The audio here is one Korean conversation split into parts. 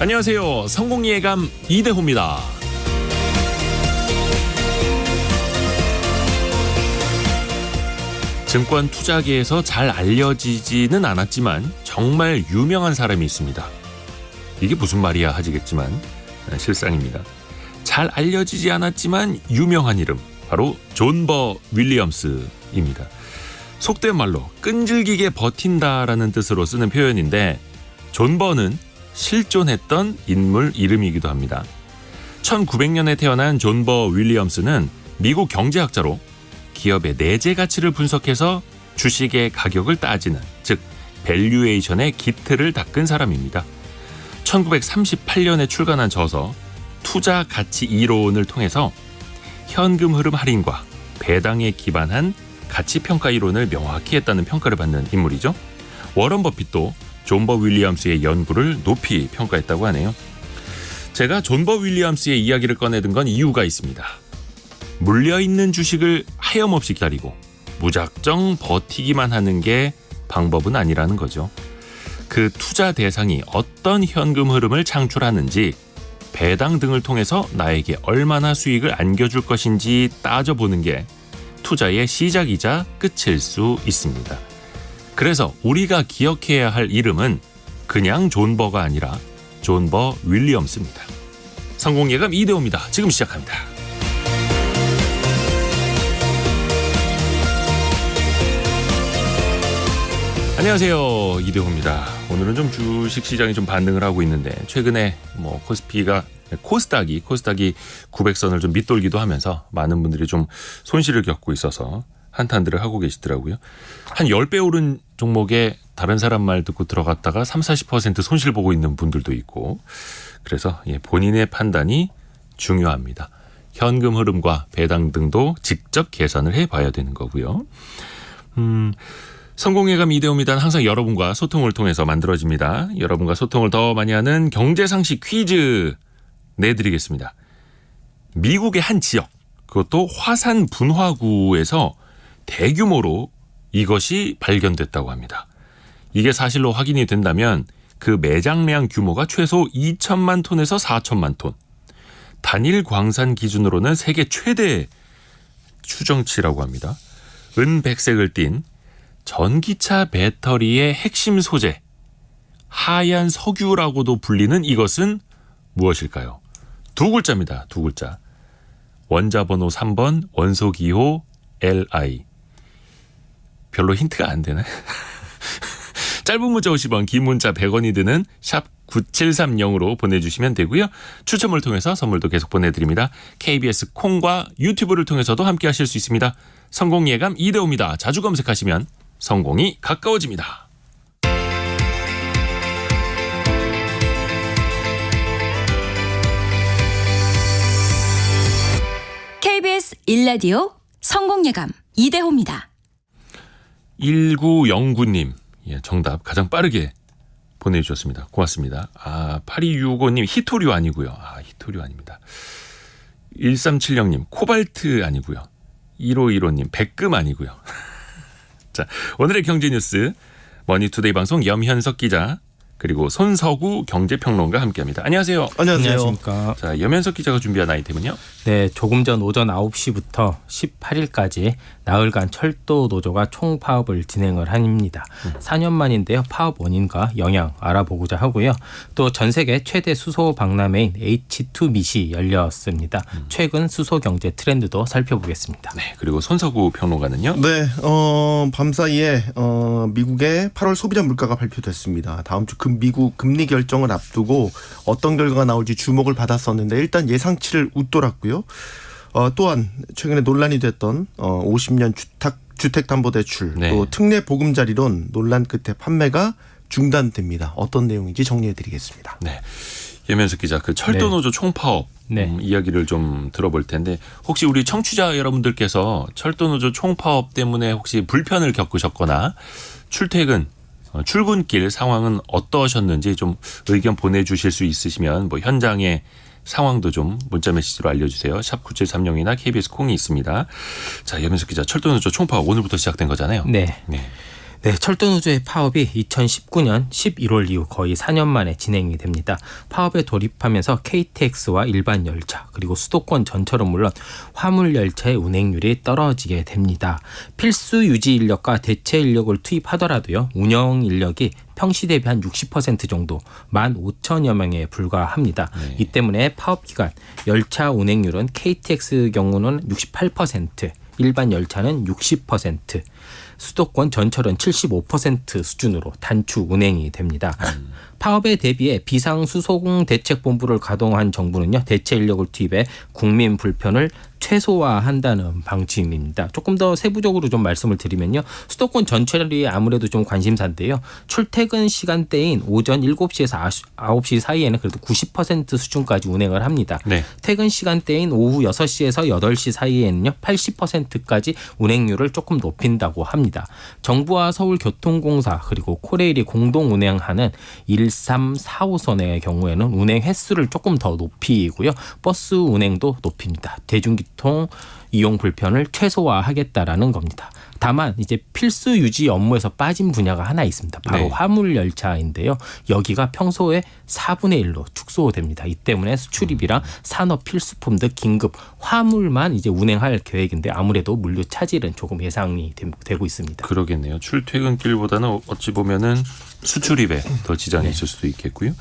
안녕하세요. 성공예감 이대호입니다. 증권 투자계에서 잘 알려지지는 않았지만 정말 유명한 사람이 있습니다. 이게 무슨 말이야 하시겠지만 실상입니다. 잘 알려지지 않았지만 유명한 이름, 바로 존 버 윌리엄스입니다. 속된 말로 끈질기게 버틴다라는 뜻으로 쓰는 표현인데, 존 버는 실존했던 인물 이름이기도 합니다. 1900년에 태어난 존 버 윌리엄스는 미국 경제학자로 기업의 내재 가치를 분석해서 주식의 가격을 따지는, 즉 밸류에이션의 기틀을 닦은 사람입니다. 1938년에 출간한 저서 투자 가치 이론을 통해서 현금 흐름 할인과 배당에 기반한 가치 평가 이론을 명확히 했다는 평가를 받는 인물이죠. 워런 버핏도 존 버 윌리엄스의 연구를 높이 평가했다고 하네요. 제가 존 버 윌리엄스의 이야기를 꺼내든 건 이유가 있습니다. 물려있는 주식을 하염없이 기다리고 무작정 버티기만 하는 게 방법은 아니라는 거죠. 그 투자 대상이 어떤 현금 흐름을 창출하는지, 배당 등을 통해서 나에게 얼마나 수익을 안겨줄 것인지 따져보는 게 투자의 시작이자 끝일 수 있습니다. 그래서 우리가 기억해야 할 이름은 그냥 존 버가 아니라 존 버 윌리엄스입니다. 성공예감 이대호입니다. 지금 시작합니다. 안녕하세요. 이대호입니다. 오늘은 좀 주식시장이 좀 반등을 하고 있는데, 최근에 코스닥이 900선을 좀 밑돌기도 하면서 많은 분들이 좀 손실을 겪고 있어서 한탄들을 하고 계시더라고요. 한 10배 오른 종목에 다른 사람 말 듣고 들어갔다가 30-40% 손실 보고 있는 분들도 있고, 그래서 본인의 판단이 중요합니다. 현금 흐름과 배당 등도 직접 계산을 해봐야 되는 거고요. 성공예감 이대호입니다는 항상 여러분과 소통을 통해서 만들어집니다. 여러분과 소통을 더 많이 하는 경제상식 퀴즈 내드리겠습니다. 미국의 한 지역, 그것도 화산 분화구에서 대규모로 이것이 발견됐다고 합니다. 이게 사실로 확인이 된다면 그 매장량 규모가 최소 2천만 톤에서 4천만 톤. 단일 광산 기준으로는 세계 최대 추정치라고 합니다. 은백색을 띤 전기차 배터리의 핵심 소재, 하얀 석유라고도 불리는 이것은 무엇일까요? 두 글자입니다. 두 글자. 원자 번호 3번, 원소 기호 LI. 별로 힌트가 안 되네. 짧은 문자 50원, 긴 문자 100원이 드는 샵 9730으로 보내주시면 되고요. 추첨을 통해서 선물도 계속 보내드립니다. KBS 콩과 유튜브를 통해서도 함께 하실 수 있습니다. 성공예감 이대호입니다. 자주 검색하시면 성공이 가까워집니다. KBS 1라디오 성공예감 이대호입니다. 1909님, 정답 가장 빠르게 보내주셨습니다. 고맙습니다. 8265님 히토류 아니고요. 히토류 아닙니다. 1370님 코발트 아니고요. 1515님 백금 아니고요. 자, 오늘의 경제뉴스 머니투데이 방송 염현석 기자, 그리고 손서구 경제평론가 함께합니다. 안녕하세요. 안녕하십니까. 자, 염현석 기자가 준비한 아이템은요? 네, 조금 전 오전 9시부터 18일까지 나흘간 철도 노조가 총파업을 진행을 합니다. 4년 만인데요. 파업 원인과 영향 알아보고자 하고요. 또 전 세계 최대 수소 박람회인 H2미시 열렸습니다. 최근 수소 경제 트렌드도 살펴보겠습니다. 네, 그리고 손서구 평론가는요? 네, 밤사이에 미국의 8월 소비자 물가가 발표됐습니다. 다음 주 미국 금리 결정을 앞두고 어떤 결과가 나올지 주목을 받았었는데 일단 예상치를 웃돌았고요. 또한 최근에 논란이 됐던 50년 주택담보대출, 네. 또 특례 보금자리론 논란 끝에 판매가 중단됩니다. 어떤 내용인지 정리해드리겠습니다. 네, 염현석 기자, 그 철도노조 총파업 이야기를 좀 들어볼 텐데, 혹시 우리 청취자 여러분들께서 철도노조 총파업 때문에 혹시 불편을 겪으셨거나 출근길 상황은 어떠셨는지 좀 의견 보내주실 수 있으시면 현장의 상황도 좀 문자 메시지로 알려주세요. 샵 9730이나 KBS 콩이 있습니다. 자, 염현석 기자, 철도노조 총파업 오늘부터 시작된 거잖아요. 네. 네, 철도노조의 파업이 2019년 11월 이후 거의 4년 만에 진행이 됩니다. 파업에 돌입하면서 KTX와 일반 열차 그리고 수도권 전철은 물론 화물 열차의 운행률이 떨어지게 됩니다. 필수 유지 인력과 대체 인력을 투입하더라도요. 운영 인력이 평시 대비 한 60% 정도 15,000여 명에 불과합니다. 이 때문에 파업 기간 열차 운행률은 KTX 경우는 68%, 일반 열차는 60%, 수도권 전철은 75% 수준으로 단축 운행이 됩니다. 파업에 대비해 비상수송대책본부를 가동한 정부는요. 대체 인력을 투입해 국민 불편을 최소화한다는 방침입니다. 조금 더 세부적으로 좀 말씀을 드리면요. 수도권 전철이 아무래도 좀 관심사인데요. 출퇴근 시간대인 오전 7시에서 9시 사이에는 그래도 90% 수준까지 운행을 합니다. 네. 퇴근 시간대인 오후 6시에서 8시 사이에는요. 80%까지 운행률을 조금 높인다고 합니다. 정부와 서울교통공사 그리고 코레일이 공동 운행하는 13, 4호선의 경우에는 운행 횟수를 조금 더 높이고요. 버스 운행도 높입니다. 대중교통 이용 불편을 최소화하겠다라는 겁니다. 다만 이제 필수 유지 업무에서 빠진 분야가 하나 있습니다. 바로 네. 화물 열차인데요. 여기가 평소에 4분의 1로 축소됩니다. 이 때문에 수출입이랑 산업 필수품 등 긴급 화물만 이제 운행할 계획인데 아무래도 물류 차질은 조금 예상이 되고 있습니다. 그러겠네요. 출퇴근길보다는 어찌 보면은 수출입에 더 지장이 있을 수도 있겠고요.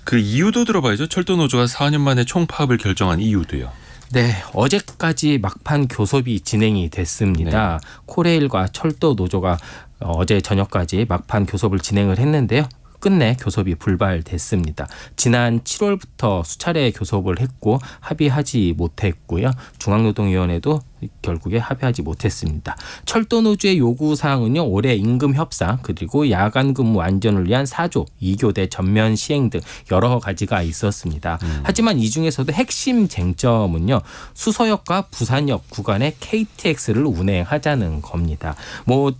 그 이유도 들어봐야죠. 철도노조가 4년 만에 총파업을 결정한 이유도요. 네, 어제까지 막판 교섭이 진행이 됐습니다. 코레일과 철도 노조가 어제 저녁까지 막판 교섭을 진행을 했는데요. 끝내 교섭이 불발됐습니다. 지난 7월부터 수차례 교섭을 했고 합의하지 못했고요. 중앙노동위원회도 결국에 합의하지 못했습니다. 철도노조의 요구사항은요. 올해 임금 협상 그리고 야간 근무 안전을 위한 4조 2교대 전면 시행 등 여러 가지가 있었습니다. 하지만 이 중에서도 핵심 쟁점은요. 수서역과 부산역 구간에 KTX를 운행하자는 겁니다. 뭐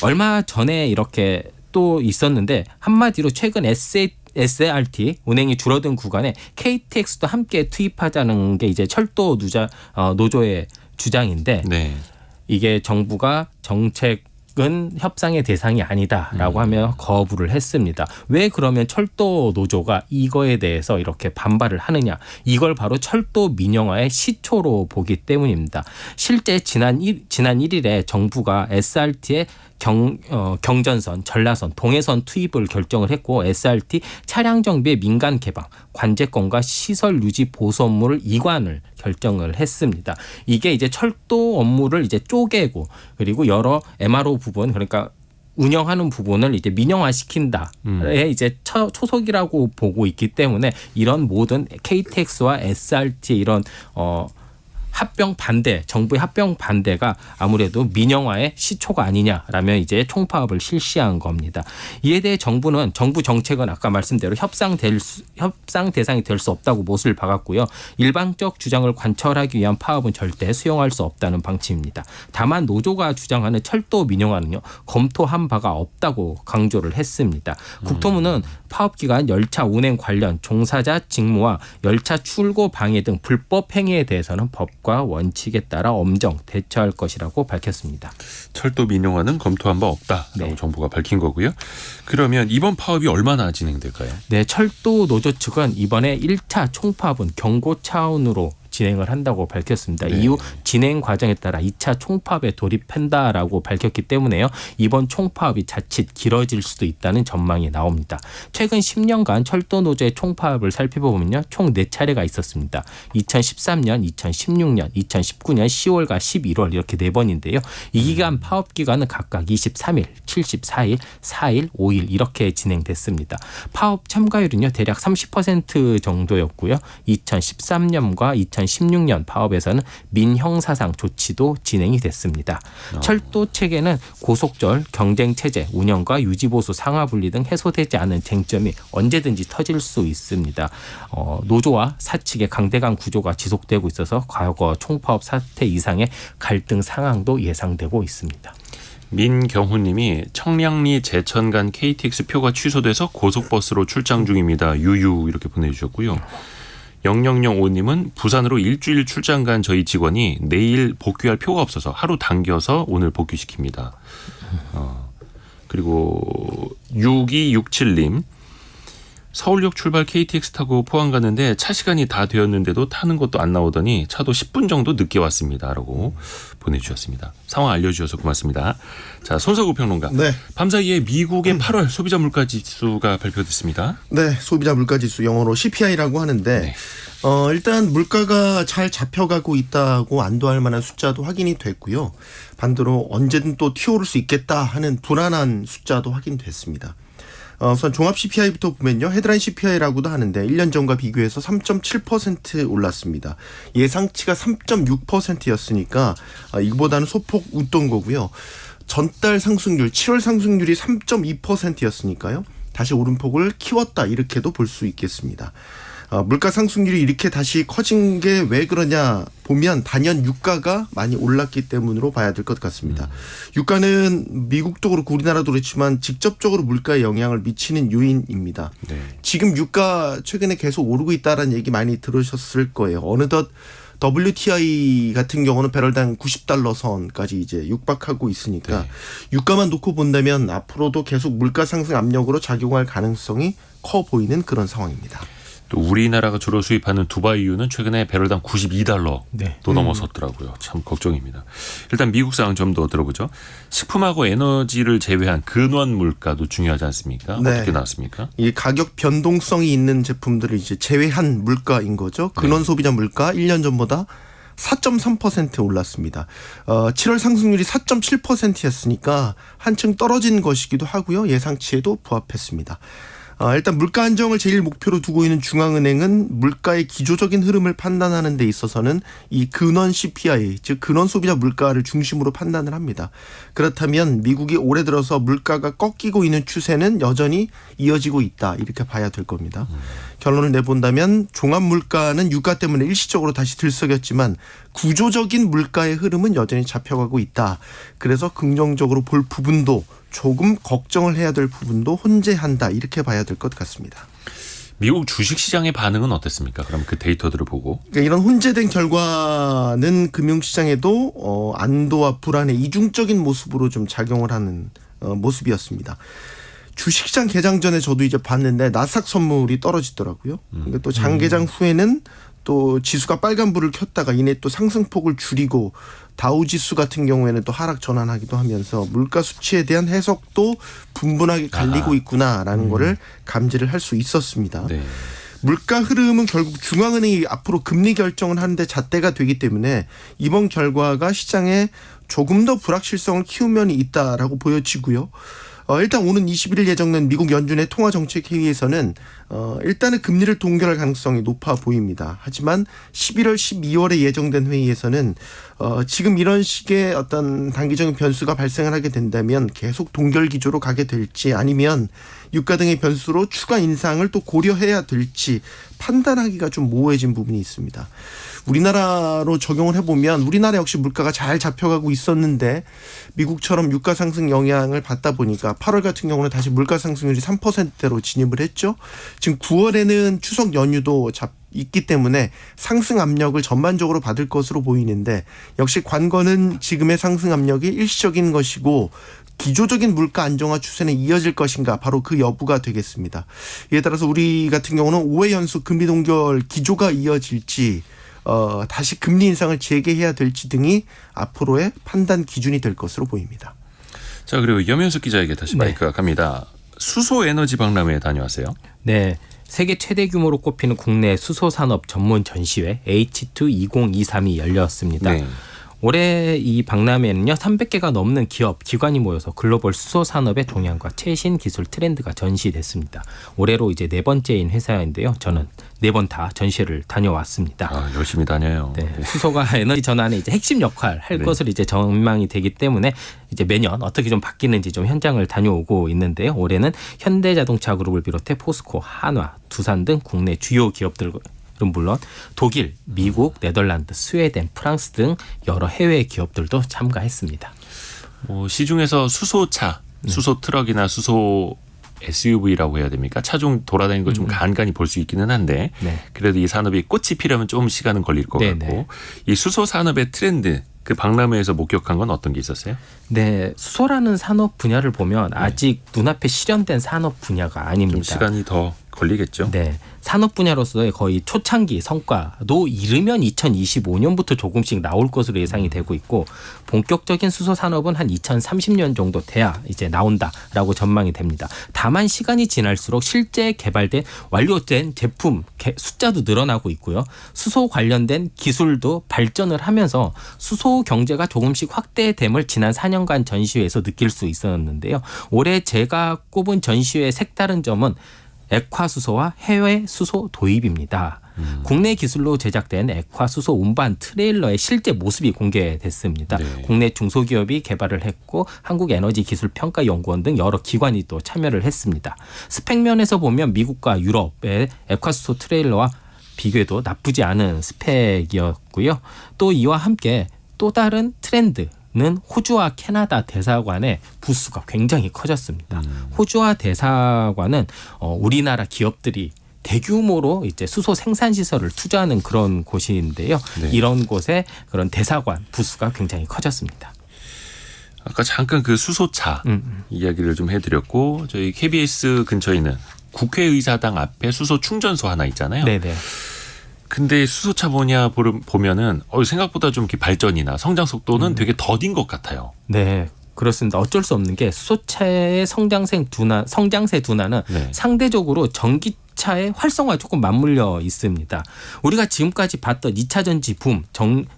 얼마 전에 이렇게 또 있었는데 한마디로 최근 SRT 운행이 줄어든 구간에 KTX도 함께 투입하자는 게 이제 철도 노조의 주장인데 네. 이게 정부가 정책은 협상의 대상이 아니다라고 하며 거부를 했습니다. 왜 그러면 철도 노조가 이거에 대해서 이렇게 반발을 하느냐. 이걸 바로 철도 민영화의 시초로 보기 때문입니다. 실제 지난 1일에 정부가 SRT의 경전선, 전라선, 동해선 투입을 결정을 했고 SRT 차량 정비의 민간 개방, 관제권과 시설 유지 보수 업무를 이관을 결정을 했습니다. 이게 이제 철도 업무를 이제 쪼개고 그리고 여러 MRO 부분 그러니까 운영하는 부분을 이제 민영화시킨다에 이제 초석이라고 보고 있기 때문에 이런 모든 KTX와 SRT의 이런 합병 반대, 정부의 합병 반대가 아무래도 민영화의 시초가 아니냐라면 이제 총파업을 실시한 겁니다. 이에 대해 정부는 정부 정책은 아까 말씀대로 협상 대상이 될 수 없다고 못을 박았고요. 일방적 주장을 관철하기 위한 파업은 절대 수용할 수 없다는 방침입니다. 다만 노조가 주장하는 철도 민영화는요. 검토한 바가 없다고 강조를 했습니다. 국토부는 파업 기간 열차 운행 관련 종사자 직무와 열차 출고 방해 등 불법 행위에 대해서는 법과 원칙에 따라 엄정 대처할 것이라고 밝혔습니다. 철도 민영화는 검토한 바 없다라고 정부가 밝힌 거고요. 그러면 이번 파업이 얼마나 진행될까요? 네, 철도 노조 측은 이번에 1차 총파업은 경고 차원으로 진행을 한다고 밝혔습니다. 네. 이후 진행 과정에 따라 2차 총파업에 돌입한다라고 밝혔기 때문에요. 이번 총파업이 자칫 길어질 수도 있다는 전망이 나옵니다. 최근 10년간 철도 노조의 총파업을 살펴보면요. 총 4차례가 있었습니다. 2013년, 2016년, 2019년 10월과 11월 이렇게 4번인데요. 이 기간 파업 기간은 각각 23일, 74일, 4일, 5일 이렇게 진행됐습니다. 파업 참가율은요. 대략 30% 정도였고요. 2013년과 2016년 파업에서는 민형사상 조치도 진행이 됐습니다. 철도 체계는 고속절, 경쟁체제, 운영과 유지보수, 상하분리 등 해소되지 않은 쟁점이 언제든지 터질 수 있습니다. 노조와 사측의 강대강 구조가 지속되고 있어서 과거 총파업 사태 이상의 갈등 상황도 예상되고 있습니다. 민경훈님이 청량리 제천 간 KTX 표가 취소돼서 고속버스로 출장 중입니다. 유유 이렇게 보내주셨고요. 0005님은 부산으로 일주일 출장 간 저희 직원이 내일 복귀할 표가 없어서 하루 당겨서 오늘 복귀시킵니다. 그리고 6267님 서울역 출발 KTX 타고 포항 가는데 차 시간이 다 되었는데도 타는 것도 안 나오더니 차도 10분 정도 늦게 왔습니다라고 보내주셨습니다. 상황 알려주셔서 고맙습니다. 자, 손석우 평론가. 네. 밤사이에 미국의 8월 소비자 물가지수가 발표됐습니다. 네, 소비자 물가지수 영어로 CPI라고 하는데 네. 일단 물가가 잘 잡혀가고 있다고 안도할 만한 숫자도 확인이 됐고요. 반대로 언제든 또 튀어오를 수 있겠다 하는 불안한 숫자도 확인됐습니다. 우선 종합 CPI부터 보면요. 헤드라인 CPI라고도 하는데 1년 전과 비교해서 3.7% 올랐습니다. 예상치가 3.6%였으니까 이거보다는 소폭 웃돈 거고요. 전달 상승률 7월 상승률이 3.2%였으니까요. 다시 오름폭을 키웠다 이렇게도 볼 수 있겠습니다. 물가 상승률이 이렇게 다시 커진 게 왜 그러냐 보면 단연 유가가 많이 올랐기 때문으로 봐야 될 것 같습니다. 유가는 미국도 그렇고 우리나라도 그렇지만 직접적으로 물가에 영향을 미치는 요인입니다. 네. 지금 유가 최근에 계속 오르고 있다라는 얘기 많이 들으셨을 거예요. 어느덧 WTI 같은 경우는 배럴당 90달러 선까지 이제 육박하고 있으니까 네. 유가만 놓고 본다면 앞으로도 계속 물가 상승 압력으로 작용할 가능성이 커 보이는 그런 상황입니다. 또 우리나라가 주로 수입하는 두바이유는 최근에 배럴당 92달러도 네. 넘어섰더라고요. 참 걱정입니다. 일단 미국 상황 좀 더 들어보죠. 식품하고 에너지를 제외한 근원 물가도 중요하지 않습니까? 네. 어떻게 나왔습니까? 이 가격 변동성이 있는 제품들을 이제 제외한 물가인 거죠. 근원 소비자 물가 1년 전보다 4.3% 올랐습니다. 7월 상승률이 4.7%였으니까 한층 떨어진 것이기도 하고요. 예상치에도 부합했습니다. 일단 물가 안정을 제일 목표로 두고 있는 중앙은행은 물가의 기조적인 흐름을 판단하는 데 있어서는 이 근원 CPI, 즉 근원 소비자 물가를 중심으로 판단을 합니다. 그렇다면 미국이 올해 들어서 물가가 꺾이고 있는 추세는 여전히 이어지고 있다 이렇게 봐야 될 겁니다. 결론을 내본다면 종합 물가는 유가 때문에 일시적으로 다시 들썩였지만 구조적인 물가의 흐름은 여전히 잡혀가고 있다. 그래서 긍정적으로 볼 부분도 조금 걱정을 해야 될 부분도 혼재한다 이렇게 봐야 될 것 같습니다. 미국 주식시장의 반응은 어땠습니까? 그럼 그 데이터들을 보고. 그러니까 이런 혼재된 결과는 금융시장에도 안도와 불안의 이중적인 모습으로 좀 작용을 하는 모습이었습니다. 주식시장 개장 전에 저도 이제 봤는데 나스닥 선물이 떨어지더라고요. 그러니까 또 장개장 후에는 또 지수가 빨간불을 켰다가 이내 또 상승폭을 줄이고 다우지수 같은 경우에는 또 하락 전환하기도 하면서 물가 수치에 대한 해석도 분분하게 갈리고 있구나라는 거를 감지를 할 수 있었습니다. 네. 물가 흐름은 결국 중앙은행이 앞으로 금리 결정을 하는데 잣대가 되기 때문에 이번 결과가 시장에 조금 더 불확실성을 키운 면이 있다라고 보여지고요. 일단 오는 21일 예정된 미국 연준의 통화정책회의에서는 일단은 금리를 동결할 가능성이 높아 보입니다. 하지만 11월, 12월에 예정된 회의에서는 지금 이런 식의 어떤 단기적인 변수가 발생을 하게 된다면 계속 동결 기조로 가게 될지 아니면 유가 등의 변수로 추가 인상을 또 고려해야 될지 판단하기가 좀 모호해진 부분이 있습니다. 우리나라로 적용을 해보면 우리나라 역시 물가가 잘 잡혀가고 있었는데 미국처럼 유가 상승 영향을 받다 보니까 8월 같은 경우는 다시 물가 상승률이 3%대로 진입을 했죠. 지금 9월에는 추석 연휴도 있기 때문에 상승 압력을 전반적으로 받을 것으로 보이는데 역시 관건은 지금의 상승 압력이 일시적인 것이고 기조적인 물가 안정화 추세는 이어질 것인가 바로 그 여부가 되겠습니다. 이에 따라서 우리 같은 경우는 5회 연속 금리 동결 기조가 이어질지 다시 금리 인상을 재개해야 될지 등이 앞으로의 판단 기준이 될 것으로 보입니다. 자, 그리고 염현숙 기자에게 다시 마이크가 갑니다. 수소 에너지 박람회에 다녀왔어요. 네. 세계 최대 규모로 꼽히는 국내 수소산업 전문 전시회 H2 2023이 열렸습니다. 네. 올해 이 박람회는요 300개가 넘는 기업, 기관이 모여서 글로벌 수소 산업의 동향과 최신 기술 트렌드가 전시됐습니다. 올해로 이제 네 번째인 회사인데요. 저는 네 번 다 전시를 다녀왔습니다. 열심히 다녀요. 네, 수소가 에너지 전환의 이제 핵심 역할 할 네. 것을 이제 전망이 되기 때문에 이제 매년 어떻게 좀 바뀌는지 좀 현장을 다녀오고 있는데요. 올해는 현대자동차 그룹을 비롯해 포스코, 한화, 두산 등 국내 주요 기업들 물론 독일, 미국, 네덜란드, 스웨덴, 프랑스 등 여러 해외 기업들도 참가했습니다. 시중에서 수소차, 수소 트럭이나 수소 SUV라고 해야 됩니까? 차종 돌아다니는 거 좀 간간히 볼 수 있기는 한데 네. 그래도 이 산업이 꽃이 피려면 좀 시간은 걸릴 것 네네. 같고 이 수소 산업의 트렌드 그 박람회에서 목격한 건 어떤 게 있었어요? 네, 수소라는 산업 분야를 보면 아직 눈앞에 실현된 산업 분야가 아닙니다. 좀 시간이 더 걸리겠죠. 네, 산업 분야로서의 거의 초창기 성과도 이르면 2025년부터 조금씩 나올 것으로 예상이 되고 있고 본격적인 수소 산업은 한 2030년 정도 돼야 이제 나온다라고 전망이 됩니다. 다만 시간이 지날수록 실제 개발된 완료된 제품 숫자도 늘어나고 있고요. 수소 관련된 기술도 발전을 하면서 수소 경제가 조금씩 확대됨을 지난 4년간 전시회에서 느낄 수 있었는데요. 올해 제가 꼽은 전시회의 색다른 점은 액화수소와 해외 수소 도입입니다. 국내 기술로 제작된 액화수소 운반 트레일러의 실제 모습이 공개됐습니다. 네. 국내 중소기업이 개발을 했고 한국에너지기술평가연구원 등 여러 기관이 또 참여를 했습니다. 스펙 면에서 보면 미국과 유럽의 액화수소 트레일러와 비교해도 나쁘지 않은 스펙이었고요. 또 이와 함께 또 다른 트렌드는 호주와 캐나다 대사관의 부수가 굉장히 커졌습니다. 호주와 대사관은 우리나라 기업들이 대규모로 이제 수소 생산 시설을 투자하는 그런 곳인데요. 네. 이런 곳에 그런 대사관 부수가 굉장히 커졌습니다. 아까 잠깐 그 수소차 이야기를 좀 해드렸고 저희 KBS 근처에 있는 국회의사당 앞에 수소 충전소 하나 있잖아요. 네네. 근데 수소차 보면은 생각보다 좀 이렇게 발전이나 성장 속도는 되게 더딘 것 같아요. 네. 그렇습니다. 어쩔 수 없는 게 수소차의 성장세 둔화는 네. 상대적으로 전기차의 활성화에 조금 맞물려 있습니다. 우리가 지금까지 봤던 2차 전지 붐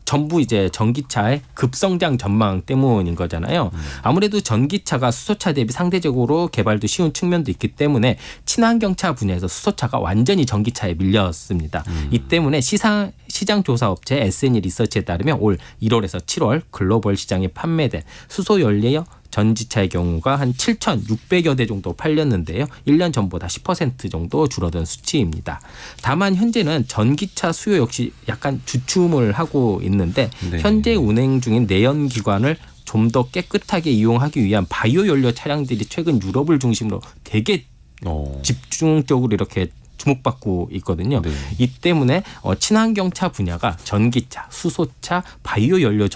전부 이제 전기차의 급성장 전망 때문인 거잖아요. 아무래도 전기차가 수소차 대비 상대적으로 개발도 쉬운 측면도 있기 때문에 친환경차 분야에서 수소차가 완전히 전기차에 밀렸습니다. 이 때문에 시장 조사 업체 S&E 리서치에 따르면 올 1월에서 7월 글로벌 시장에 판매된 수소 연료 전지차의 경우가 한 7,600여 대 정도 팔렸는데요. 1년 전보다 10% 정도 줄어든 수치입니다. 다만 현재는 전기차 수요 역시 약간 주춤을 하고 있는데 네. 현재 운행 중인 내연기관을 좀 더 깨끗하게 이용하기 위한 바이오 연료 차량들이 최근 유럽을 중심으로 되게 집중적으로 이렇게 주목받고 있거든요. 네. 이 때문에 친환경차 분야가 전기차, 수소차, 바이오 연료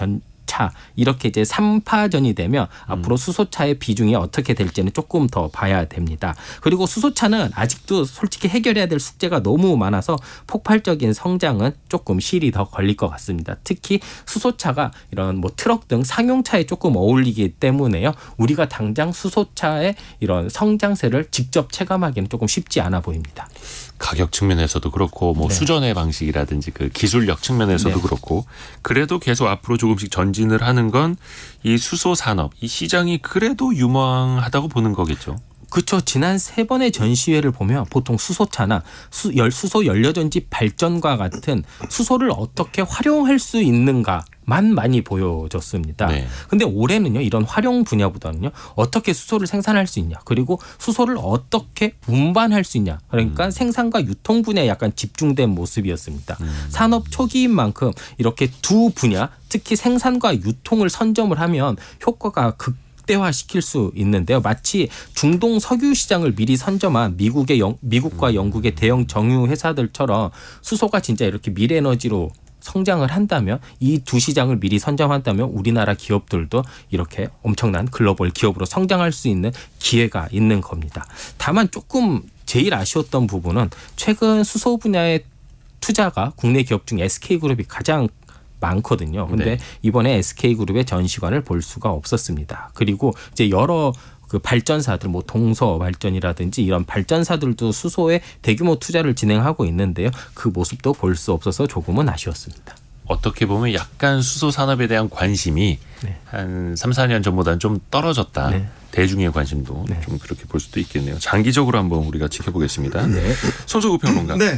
차 이렇게 이제 3파전이 되면 앞으로 수소차의 비중이 어떻게 될지는 조금 더 봐야 됩니다. 그리고 수소차는 아직도 솔직히 해결해야 될 숙제가 너무 많아서 폭발적인 성장은 조금 시일이 더 걸릴 것 같습니다. 특히 수소차가 이런 뭐 트럭 등 상용차에 조금 어울리기 때문에요. 우리가 당장 수소차의 이런 성장세를 직접 체감하기는 조금 쉽지 않아 보입니다. 가격 측면에서도 그렇고 뭐 네. 수전의 방식이라든지 그 기술력 측면에서도 네. 그렇고 그래도 계속 앞으로 조금씩 전진을 하는 건 이 수소 산업 이 시장이 그래도 유망하다고 보는 거겠죠. 그렇죠. 지난 3번의 전시회를 보면 보통 수소차나 수소 연료전지 발전과 같은 수소를 어떻게 활용할 수 있는가만 많이 보여졌습니다. 네. 근데 올해는요. 이런 활용 분야보다는요. 어떻게 수소를 생산할 수 있냐. 그리고 수소를 어떻게 운반할 수 있냐. 그러니까 생산과 유통 분야에 약간 집중된 모습이었습니다. 산업 초기인 만큼 이렇게 두 분야 특히 생산과 유통을 선점을 하면 효과가 극대화시킬 수 있는데요. 마치 중동 석유 시장을 미리 선점한 미국과 영국의 대형 정유 회사들처럼 수소가 진짜 이렇게 미래에너지로 성장을 한다면 이 두 시장을 미리 선점한다면 우리나라 기업들도 이렇게 엄청난 글로벌 기업으로 성장할 수 있는 기회가 있는 겁니다. 다만 조금 제일 아쉬웠던 부분은 최근 수소 분야의 투자가 국내 기업 중 SK그룹이 가장 많거든요. 근데 네. 이번에 SK그룹의 전시관을 볼 수가 없었습니다. 그리고 이제 여러 그 발전사들 뭐 동서 발전이라든지 이런 발전사들도 수소에 대규모 투자를 진행하고 있는데요. 그 모습도 볼 수 없어서 조금은 아쉬웠습니다. 어떻게 보면 약간 수소 산업에 대한 관심이 네. 한 3, 4년 전보다는 좀 떨어졌다. 네. 대중의 관심도 네. 좀 그렇게 볼 수도 있겠네요. 장기적으로 한번 우리가 지켜보겠습니다. 손석구 평론가. 네.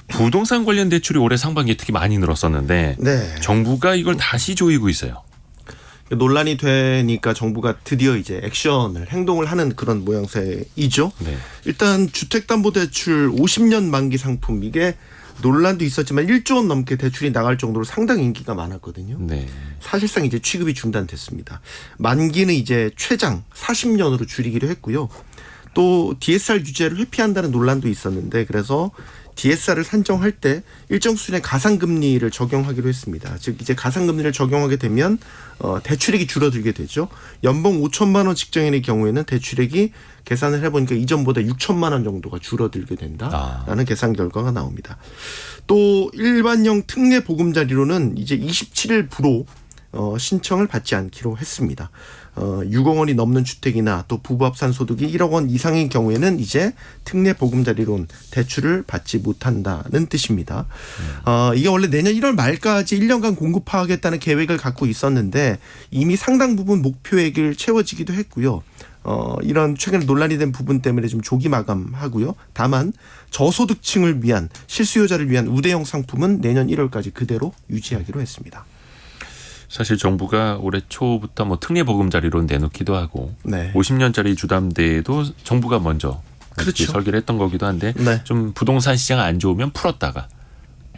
부동산 관련 대출이 올해 상반기에 특히 많이 늘었었는데 네. 정부가 이걸 다시 조이고 있어요. 논란이 되니까 정부가 드디어 이제 행동을 하는 그런 모양새이죠. 네. 일단 주택담보대출 50년 만기 상품 이게 논란도 있었지만 1조 원 넘게 대출이 나갈 정도로 상당히 인기가 많았거든요. 네. 사실상 이제 취급이 중단됐습니다. 만기는 이제 최장 40년으로 줄이기로 했고요. 또 DSR 규제를 회피한다는 논란도 있었는데 그래서 DSR을 산정할 때 일정 수준의 가상금리를 적용하기로 했습니다. 즉 이제 가상금리를 적용하게 되면 대출액이 줄어들게 되죠. 연봉 5천만 원 직장인의 경우에는 대출액이 계산을 해보니까 이전보다 6천만 원 정도가 줄어들게 된다라는 계산 결과가 나옵니다. 또 일반형 특례 보금자리로는 이제 27일 부로 신청을 받지 않기로 했습니다. 6억 원이 넘는 주택이나 또 부부 합산 소득이 1억 원 이상인 경우에는 이제 특례 보금자리론 대출을 받지 못한다는 뜻입니다. 이게 원래 내년 1월 말까지 1년간 공급하겠다는 계획을 갖고 있었는데 이미 상당 부분 목표액을 채워지기도 했고요. 이런 최근에 논란이 된 부분 때문에 좀 조기 마감하고요. 다만 저소득층을 위한 실수요자를 위한 우대형 상품은 내년 1월까지 그대로 유지하기로 했습니다. 사실 정부가 올해 초부터 뭐 특례 보금자리론 내놓기도 하고 네. 50년짜리 주담대도 정부가 먼저 그렇죠. 설계를 했던 거기도 한데 네. 좀 부동산 시장 안 좋으면 풀었다가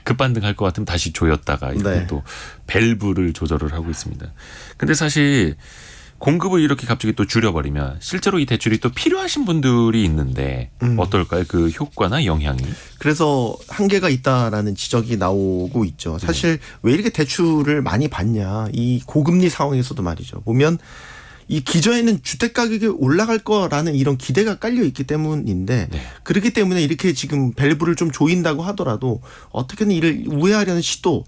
급반등할 것 같으면 다시 조였다가 이렇게 네. 또 밸브를 조절을 하고 있습니다. 근데 사실 공급을 이렇게 갑자기 또 줄여버리면 실제로 이 대출이 또 필요하신 분들이 있는데 어떨까요? 그 효과나 영향이. 그래서 한계가 있다라는 지적이 나오고 있죠. 사실 왜 이렇게 대출을 많이 받냐. 이 고금리 상황에서도 말이죠. 보면 이 기저에는 주택 가격이 올라갈 거라는 이런 기대가 깔려 있기 때문인데 네. 그렇기 때문에 이렇게 지금 밸브를 좀 조인다고 하더라도 어떻게든 이를 우회하려는 시도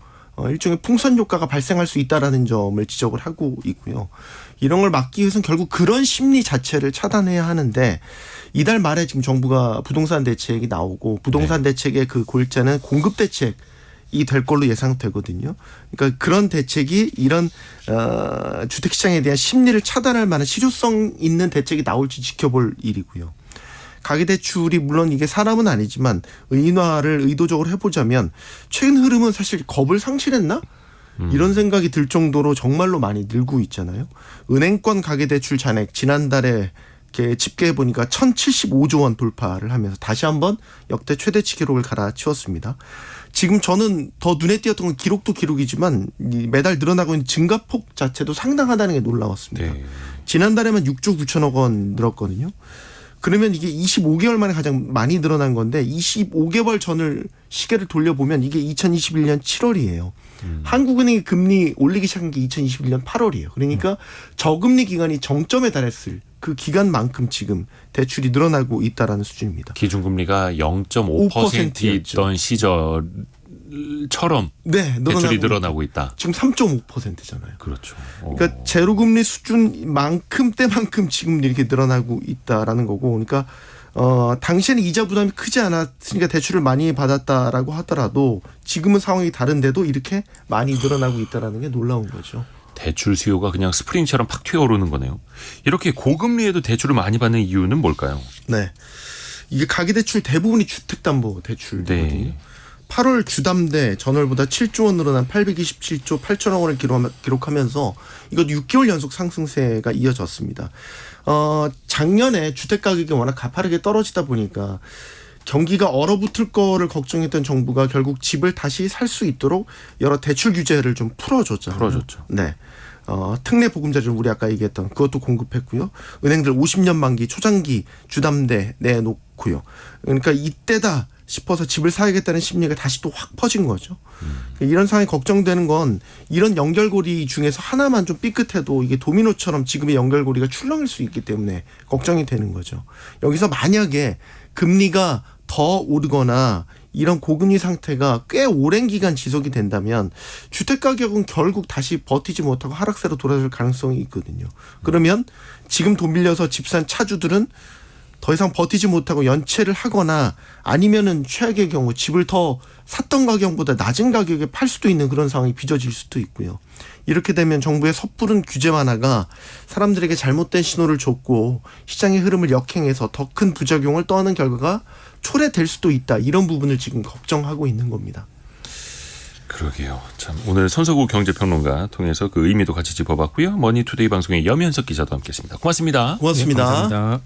일종의 풍선 효과가 발생할 수 있다라는 점을 지적을 하고 있고요. 이런 걸 막기 위해서는 결국 그런 심리 자체를 차단해야 하는데 이달 말에 지금 정부가 부동산 대책이 나오고 부동산 대책의 그 골자는 공급 대책이 될 걸로 예상되거든요. 그러니까 그런 대책이 이런 주택시장에 대한 심리를 차단할 만한 실효성 있는 대책이 나올지 지켜볼 일이고요. 가계대출이 물론 이게 사람은 아니지만 인화를 의도적으로 해보자면 최근 흐름은 사실 겁을 상실했나? 이런 생각이 들 정도로 정말로 많이 늘고 있잖아요. 은행권 가계대출 잔액 지난달에 이렇게 집계해 보니까 1,075조 원 돌파를 하면서 다시 한번 역대 최대치 기록을 갈아치웠습니다. 지금 저는 더 눈에 띄었던 건 기록도 기록이지만 매달 늘어나고 있는 증가폭 자체도 상당하다는 게 놀라웠습니다. 네. 지난달에만 6조 9천억 원 늘었거든요. 그러면 이게 25개월 만에 가장 많이 늘어난 건데 25개월 전을 시계를 돌려보면 이게 2021년 7월이에요. 한국은행이 금리 올리기 시작한 게 2021년 8월이에요. 그러니까 저금리 기간이 정점에 달했을 그 기간만큼 지금 대출이 늘어나고 있다라는 수준입니다. 기준금리가 0.5% 있던 시절처럼 네, 대출이 늘어나고 있다. 지금 3.5%잖아요. 그렇죠. 그러니까 제로금리 수준만큼 때만큼 지금 이렇게 늘어나고 있다라는 거고, 그러니까 당시에는 이자 부담이 크지 않았으니까 대출을 많이 받았다라고 하더라도 지금은 상황이 다른데도 이렇게 많이 늘어나고 있다라는 게 놀라운 거죠. 대출 수요가 그냥 스프링처럼 팍 튀어오르는 거네요. 이렇게 고금리에도 대출을 많이 받는 이유는 뭘까요? 네, 이게 가계대출 대부분이 주택담보대출이거든요. 네. 8월 주담대 전월보다 7조 원 늘어난 827조 8천억 원을 기록하면서 이것도 6개월 연속 상승세가 이어졌습니다. 작년에 주택 가격이 워낙 가파르게 떨어지다 보니까 경기가 얼어붙을 거를 걱정했던 정부가 결국 집을 다시 살 수 있도록 여러 대출 규제를 좀 풀어줬잖아요. 풀어줬죠. 네. 특례 보금자리를 우리 아까 얘기했던 그것도 공급했고요. 은행들 50년 만기 초장기 주담대 내놓고요. 그러니까 이때다 싶어서 집을 사야겠다는 심리가 다시 또 확 퍼진 거죠. 이런 상황이 걱정되는 건 이런 연결고리 중에서 하나만 좀 삐끗해도 이게 도미노처럼 지금의 연결고리가 출렁일 수 있기 때문에 걱정이 되는 거죠. 여기서 만약에 금리가 더 오르거나 이런 고금리 상태가 꽤 오랜 기간 지속이 된다면 주택가격은 결국 다시 버티지 못하고 하락세로 돌아설 가능성이 있거든요. 그러면 지금 돈 빌려서 집 산 차주들은 더 이상 버티지 못하고 연체를 하거나 아니면은 최악의 경우 집을 더 샀던 가격보다 낮은 가격에 팔 수도 있는 그런 상황이 빚어질 수도 있고요. 이렇게 되면 정부의 섣부른 규제 완화가 사람들에게 잘못된 신호를 줬고 시장의 흐름을 역행해서 더 큰 부작용을 떠안는 결과가 초래될 수도 있다. 이런 부분을 지금 걱정하고 있는 겁니다. 그러게요. 참 오늘 손석구 경제평론가 통해서 그 의미도 같이 짚어봤고요. 머니투데이 방송의 염현석 기자도 함께했습니다. 고맙습니다. 고맙습니다. 네, 감사합니다.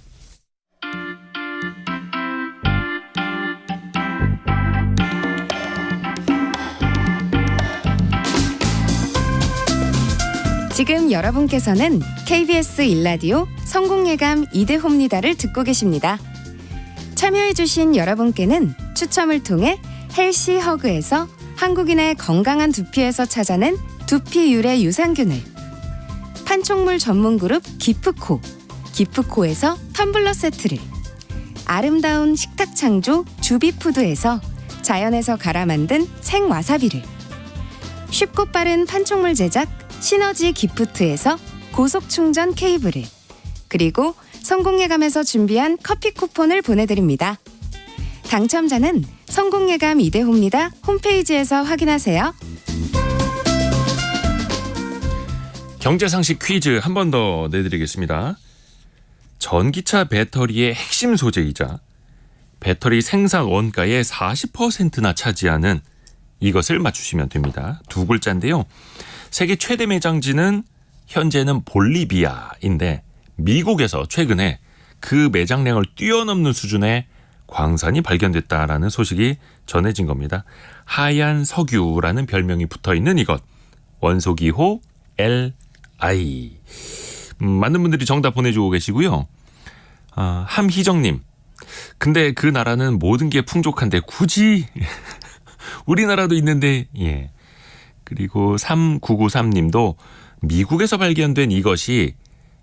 지금 여러분께서는 KBS 일라디오 성공예감 이대호입니다를 듣고 계십니다. 참여해주신 여러분께는 추첨을 통해 헬시 허그에서 한국인의 건강한 두피에서 찾아낸 두피 유래 유산균을, 판촉물 전문 그룹 기프코에서 텀블러 세트를, 아름다운 식탁 창조 주비푸드에서 자연에서 갈아 만든 생와사비를, 쉽고 빠른 판촉물 제작 시너지 기프트에서 고속 충전 케이블을, 그리고 성공예감에서 준비한 커피 쿠폰을 보내드립니다. 당첨자는 성공예감 이대호입니다 홈페이지에서 확인하세요. 경제상식 퀴즈 한 번 더 내드리겠습니다. 전기차 배터리의 핵심 소재이자 배터리 생산 원가의 40%나 차지하는 이것을 맞추시면 됩니다. 두 글자인데요. 세계 최대 매장지는 현재는 볼리비아인데 미국에서 최근에 그 매장량을 뛰어넘는 수준의 광산이 발견됐다라는 소식이 전해진 겁니다. 하얀 석유라는 별명이 붙어있는 이것, 원소기호 LI. 많은 분들이 정답 보내주고 계시고요. 함희정님, 근데 그 나라는 모든 게 풍족한데 굳이 우리나라도 있는데. 예. 그리고 3993님도 미국에서 발견된 이것이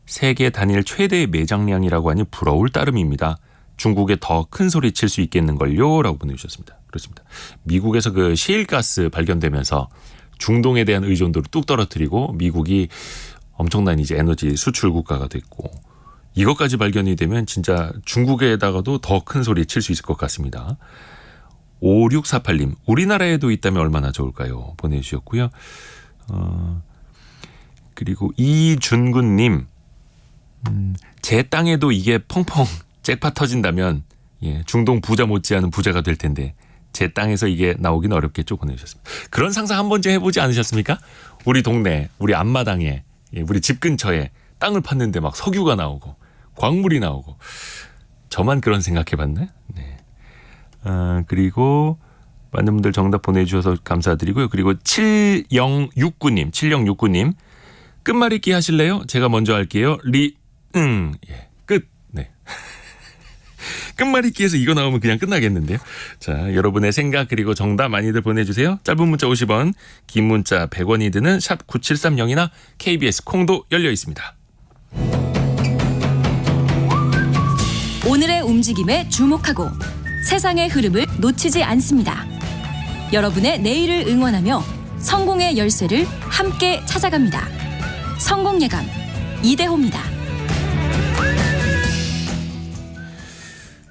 세계 단일 최대 매장량이라고 하니 부러울 따름입니다. 중국에 더 큰 소리 칠 수 있겠는걸요? 라고 보내주셨습니다. 그렇습니다. 미국에서 그 시일가스 발견되면서 중동에 대한 의존도를 뚝 떨어뜨리고 미국이 엄청난 이제 에너지 수출 국가가 됐고, 이것까지 발견이 되면 진짜 중국에다가도 더 큰 소리 칠 수 있을 것 같습니다. 5648님, 우리나라에도 있다면 얼마나 좋을까요? 보내주셨고요. 그리고 이준군님, 제 땅에도 이게 펑펑 잭팟 터진다면 중동 부자 못지않은 부자가 될 텐데 제 땅에서 이게 나오긴 어렵겠죠? 보내주셨습니다. 그런 상상 한 번쯤 해보지 않으셨습니까? 우리 동네, 우리 앞마당에, 우리 집 근처에 땅을 팠는데 막 석유가 나오고 광물이 나오고. 저만 그런 생각해봤나요? 네. 그리고 많은 분들 정답 보내주셔서 감사드리고요. 그리고 7069님 끝말잇기 하실래요? 제가 먼저 할게요. 끝. 네. 끝말잇기에서 이거 나오면 그냥 끝나겠는데요. 자, 여러분의 생각 그리고 정답 많이들 보내주세요. 짧은 문자 50원, 긴 문자 100원이 드는 샵 9730이나 KBS 콩도 열려 있습니다. 오늘의 움직임에 주목하고 세상의 흐름을 놓치지 않습니다. 여러분의 내일을 응원하며 성공의 열쇠를 함께 찾아갑니다. 성공예감 이대호입니다.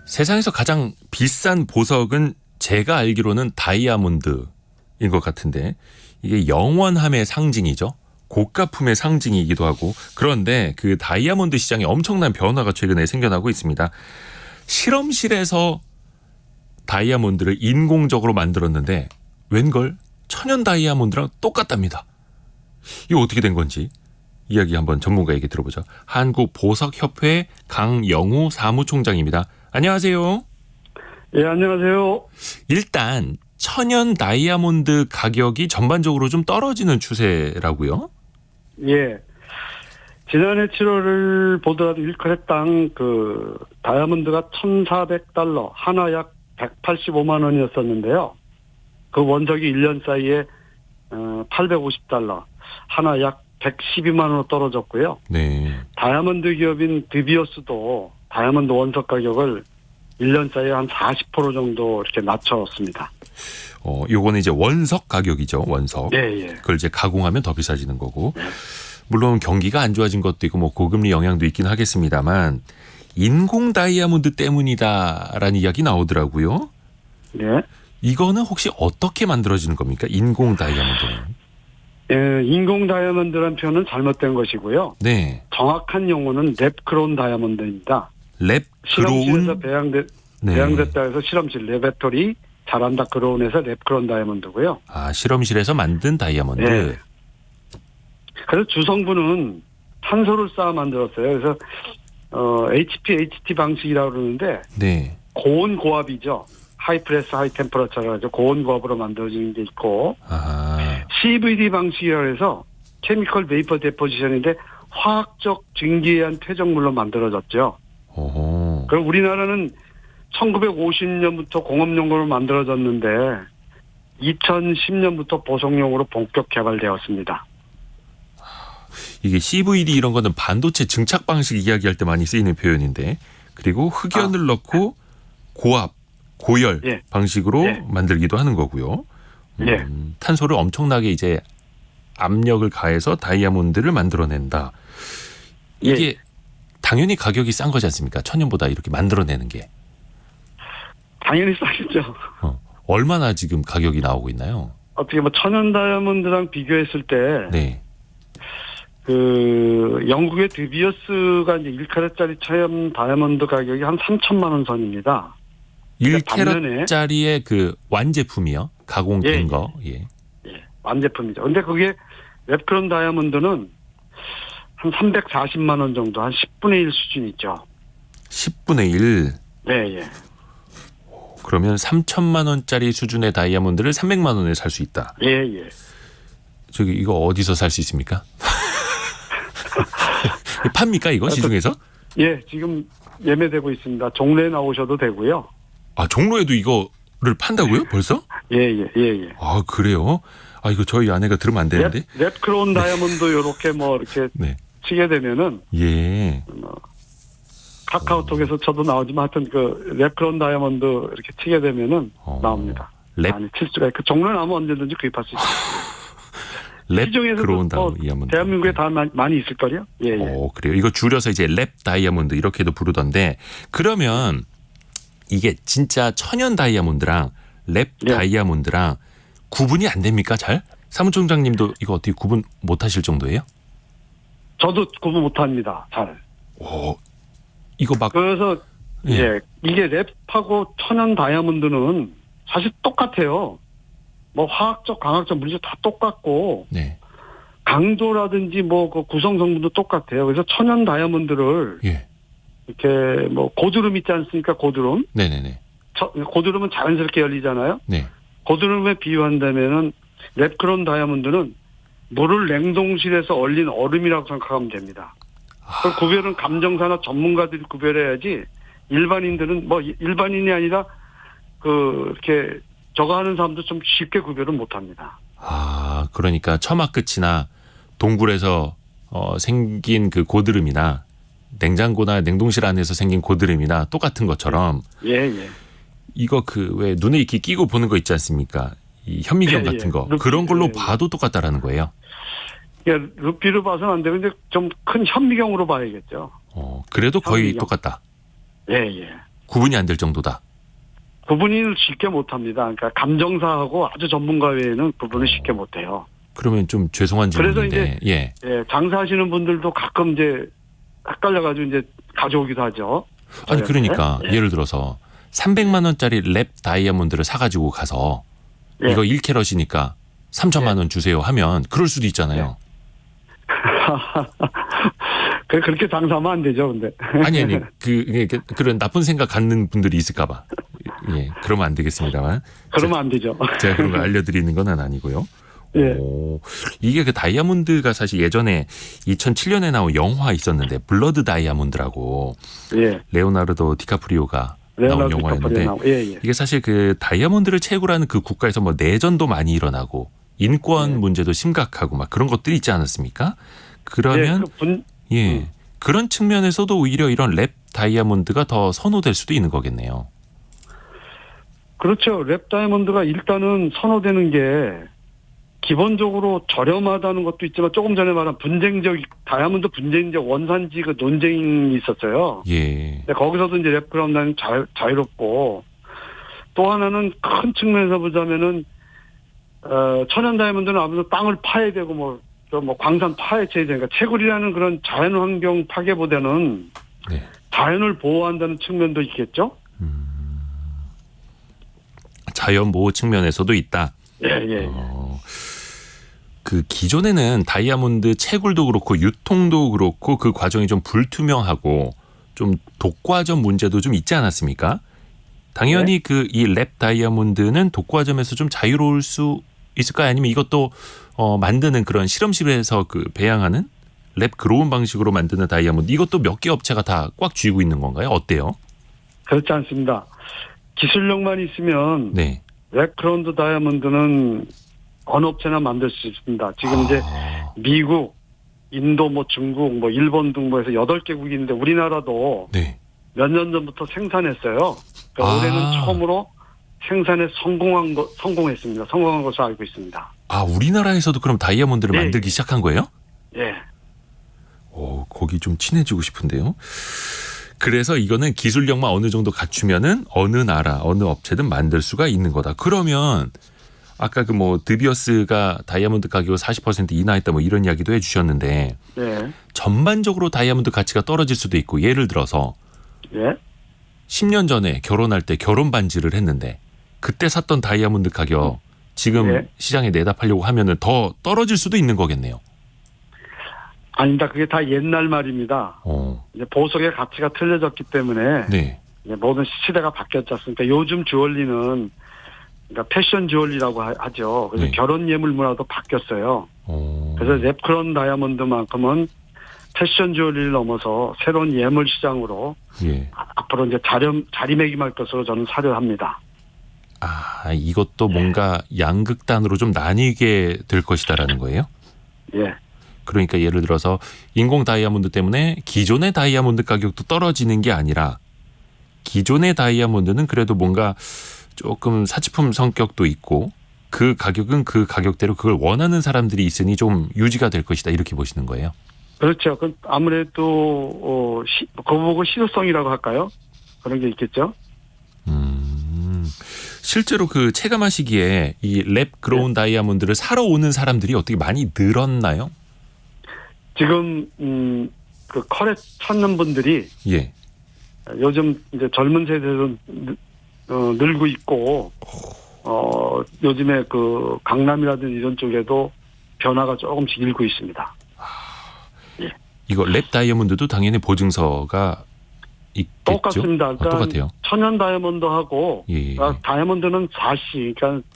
세상에서 가장 비싼 보석은 제가 알기로는 다이아몬드인 것 같은데, 이게 영원함의 상징이죠. 고가품의 상징이기도 하고. 그런데 그 다이아몬드 시장에 엄청난 변화가 최근에 생겨나고 있습니다. 실험실에서 다이아몬드를 인공적으로 만들었는데 웬걸 천연 다이아몬드랑 똑같답니다. 이거 어떻게 된 건지 이야기 한번 전문가에게 들어보죠. 한국보석협회 강영우 사무총장입니다. 안녕하세요. 예, 안녕하세요. 일단 천연 다이아몬드 가격이 전반적으로 좀 떨어지는 추세라고요? 예. 지난해 7월을 보더라도 1카렛당 그 다이아몬드가 $1,400, 하나 약 185만 원이었었는데요. 그 원석이 1년 사이에 $850, 하나 약 112만 원으로 떨어졌고요. 네. 다이아몬드 기업인 드비어스도 다이아몬드 원석 가격을 1년 사이에 한 40% 정도 이렇게 낮췄습니다. 요거는 이제 원석 가격이죠. 원석. 예, 예. 그걸 이제 가공하면 더 비싸지는 거고. 물론 경기가 안 좋아진 것도 있고 뭐 고금리 영향도 있긴 하겠습니다만 인공 다이아몬드 때문이다라는 이야기 나오더라고요. 네. 이거는 혹시 어떻게 만들어지는 겁니까? 인공 다이아몬드는? 예, 인공 다이아몬드라는 표현은 잘못된 것이고요. 네. 정확한 용어는 랩크론 다이아몬드입니다. 실험실에서 랩크로운? 배양됐다 해서 실험실 레베토리 잘한다 크로운에서 랩크론 다이아몬드고요. 아, 실험실에서 만든 다이아몬드. 네. 그래서 주성분은 탄소를 쌓아 만들었어요. 그래서 HPHT 방식이라고 그러는데 네. 고온 고압이죠. 하이 프레스 하이 템퍼러처라고 하죠. 고온 고압으로 만들어지는 게 있고 아하. CVD 방식이라고 해서 케미컬 베이퍼 데포지션인데 화학적 증기에 의한 퇴적물로 만들어졌죠. 오. 그럼 우리나라는 1950년부터 공업용으로 만들어졌는데 2010년부터 보석용으로 본격 개발되었습니다. 이게 CVD 이런 거는 반도체 증착 방식 이야기할 때 많이 쓰이는 표현인데, 그리고 흑연을 넣고 고압, 고열 예. 방식으로 예. 만들기도 하는 거고요. 예. 탄소를 엄청나게 이제 압력을 가해서 다이아몬드를 만들어낸다. 이게 예. 당연히 가격이 싼 거지 않습니까? 천연보다 이렇게 만들어내는 게. 당연히 싸겠죠. 얼마나 지금 가격이 나오고 있나요? 어떻게 뭐 천연 다이아몬드랑 비교했을 때 네. 그 영국의 드비어스가 이제 1카rat짜리 천연 다이아몬드 가격이 한 3천만 원 선입니다. 반면에 1캐럿짜리의 그 완제품이요? 가공된 예, 거. 예. 예, 완제품이죠. 근데 그게 랩크론 다이아몬드는 한 340만 원 정도, 한 10분의 1 수준이죠. 10분의 1. 네, 예. 그러면 3천만 원짜리 수준의 다이아몬드를 300만 원에 살 수 있다. 예, 예. 저기 이거 어디서 살 수 있습니까? 팝니까 이거 시중에서? 예, 지금 예매되고 있습니다. 종로에 나오셔도 되고요. 아 종로에도 이거를 판다고요? 벌써? 예, 예, 예, 예. 아 그래요? 아 이거 저희 아내가 들으면 안 되는데. 랩크론 다이아몬드 요렇게 뭐 이렇게 네. 치게 되면은 예. 카카오톡에서 저도 나오지만 하여튼 그 랩크론 다이아몬드 이렇게 치게 되면은 나옵니다. 랩 많이 칠 수가 있고 종로에 나오면 언제든지 구입할 수 있어요. 랩크론 뭐 다이아몬드. 대한민국에 다 많이 있을걸요? 예, 예. 오 그래요. 이거 줄여서 이제 랩 다이아몬드 이렇게도 부르던데 그러면 이게 진짜 천연 다이아몬드랑 랩 예. 다이아몬드랑 구분이 안 됩니까? 잘? 사무총장님도 이거 어떻게 구분 못 하실 정도예요? 저도 구분 못합니다. 잘. 오 이거 막 그래서 예. 예, 이게 랩하고 천연 다이아몬드는 사실 똑같아요. 뭐 화학적, 강학적, 물리적 다 똑같고 네. 강도라든지 뭐 그 구성 성분도 똑같아요. 그래서 천연 다이아몬드를 예. 이렇게 뭐 고드름 있지 않습니까? 고드름. 네네네. 고드름은 자연스럽게 열리잖아요. 네. 고드름에 비유한다면은 랩크론 다이아몬드는 물을 냉동실에서 얼린 얼음이라고 생각하면 됩니다. 그 구별은 감정사나 전문가들이 구별해야지 일반인들은 뭐 일반인이 아니라 그 이렇게 저거 하는 사람도 좀 쉽게 구별은 못합니다. 아 그러니까 처마 끝이나 동굴에서 생긴 그 고드름이나 냉장고나 냉동실 안에서 생긴 고드름이나 똑같은 것처럼 예, 예. 이거 그 왜 눈에 이렇게 끼고 보는 거 있지 않습니까? 이 현미경 예, 같은 예. 거 루피, 그런 걸로 예, 예. 봐도 똑같다라는 거예요. 예, 루피로 봐서는 안 되고 이제 좀 큰 현미경으로 봐야겠죠. 그래도 거의 현미경. 똑같다. 예, 예. 구분이 안 될 정도다. 구분을 쉽게 못합니다. 그러니까 감정사하고 아주 전문가 외에는 구분을 쉽게 못해요. 그러면 좀 죄송한 그래서 질문인데 예. 예, 장사하시는 분들도 가끔 이제 헷갈려가지고 이제 가져오기도 하죠. 아니 그러니까 예. 예를 들어서 300만 원짜리 랩 다이아몬드를 사가지고 가서 예. 이거 1캐럿이니까 3천만 원 주세요 하면 그럴 수도 있잖아요. 그렇게 장사하면 안 되죠, 근데. 아니 그런 나쁜 생각 갖는 분들이 있을까봐. 예, 그러면 안 되겠습니다만. 그러면 안 되죠. 제가 그런 걸 알려드리는 건 아니고요. 예. 오, 이게 그 다이아몬드가 사실 예전에 2007년에 나온 영화 있었는데 블러드 다이아몬드라고 예. 레오나르도 디카프리오가 나온 레오나르도 영화였는데 디카프리오 예, 예. 이게 사실 그 다이아몬드를 채굴하는 그 국가에서 뭐 내전도 많이 일어나고 인권 네. 문제도 심각하고 막 그런 것들이 있지 않았습니까? 그러면 예, 그런 측면에서도 오히려 이런 랩 다이아몬드가 더 선호될 수도 있는 거겠네요. 그렇죠. 랩 다이아몬드가 일단은 선호되는 게 기본적으로 저렴하다는 것도 있지만 조금 전에 말한 다이아몬드 분쟁적 원산지 그 논쟁이 있었어요. 예. 근데 거기서도 이제 랩 그라운드는 자유롭고 또 하나는 큰 측면에서 보자면은 천연 다이아몬드는 아무래도 땅을 파야 되고 뭐 광산 파헤쳐야 되니까 채굴이라는 그런 자연환경 파괴보다는 네. 자연을 보호한다는 측면도 있겠죠. 자연 보호 측면에서도 있다. 예. 그 기존에는 다이아몬드 채굴도 그렇고 유통도 그렇고 그 과정이 좀 불투명하고 좀 독과점 문제도 좀 있지 않았습니까? 당연히 네. 그 이 랩 다이아몬드는 독과점에서 좀 자유로울 수 있을까요? 아니면 이것도 만드는 그런 실험실에서 그 배양하는 랩 그로운 방식으로 만드는 다이아몬드 이것도 몇 개 업체가 다 꽉 쥐고 있는 건가요? 어때요? 그렇지 않습니다. 기술력만 있으면 네. 랩크라운 다이아몬드는 어느 업체나 만들 수 있습니다. 지금 이제 미국, 인도, 뭐 중국, 뭐 일본 등 뭐 해서 8개국이 있는데 우리나라도 네. 몇 년 전부터 생산했어요. 그러니까 올해는 처음으로 생산에 성공했습니다. 성공한 것으로 알고 있습니다. 아, 우리나라에서도 그럼 다이아몬드를 네. 만들기 시작한 거예요? 예. 거기 좀 친해지고 싶은데요. 그래서 이거는 기술력만 어느 정도 갖추면은 어느 나라, 어느 업체든 만들 수가 있는 거다. 그러면 아까 그 뭐 드비어스가 다이아몬드 가격을 40% 인하했다 뭐 이런 이야기도 해주셨는데 예. 전반적으로 다이아몬드 가치가 떨어질 수도 있고 예를 들어서 예. 10년 전에 결혼할 때 결혼 반지를 했는데 그때 샀던 다이아몬드 가격 지금 예. 시장에 내다 팔려고 하면은 더 떨어질 수도 있는 거겠네요. 아닙니다. 그게 다 옛날 말입니다. 이제 보석의 가치가 틀려졌기 때문에 네. 이제 모든 시대가 바뀌었지 않습니까? 요즘 주얼리는 그러니까 패션 주얼리라고 하죠. 그래서 네. 결혼 예물 문화도 바뀌었어요. 그래서 랩크라운 다이아몬드만큼은 패션 주얼리를 넘어서 새로운 예물 시장으로 예. 앞으로 이제 자리매김할 것으로 저는 사료합니다. 아, 이것도 뭔가 양극단으로 좀 나뉘게 될 것이다라는 거예요? 예. 그러니까 예를 들어서 인공 다이아몬드 때문에 기존의 다이아몬드 가격도 떨어지는 게 아니라 기존의 다이아몬드는 그래도 뭔가 조금 사치품 성격도 있고 그 가격은 그 가격대로 그걸 원하는 사람들이 있으니 좀 유지가 될 것이다 이렇게 보시는 거예요? 그렇죠. 아무래도 그거 보고 실효성이라고 할까요? 그런 게 있겠죠. 실제로 그 체감하시기에 이 랩 그로운 다이아몬드를 사러 오는 사람들이 어떻게 많이 늘었나요? 지금 그 컬에 찾는 분들이 예. 요즘 이제 젊은 세대도 늘고 있고 요즘에 그 강남이라든지 이런 쪽에도 변화가 조금씩 일고 있습니다. 이거 랩 다이아몬드도 당연히 보증서가 있겠죠? 똑같습니다. 그러니까 똑같아요. 천연 다이아몬드하고 예. 다이아몬드는 4시, 그러니까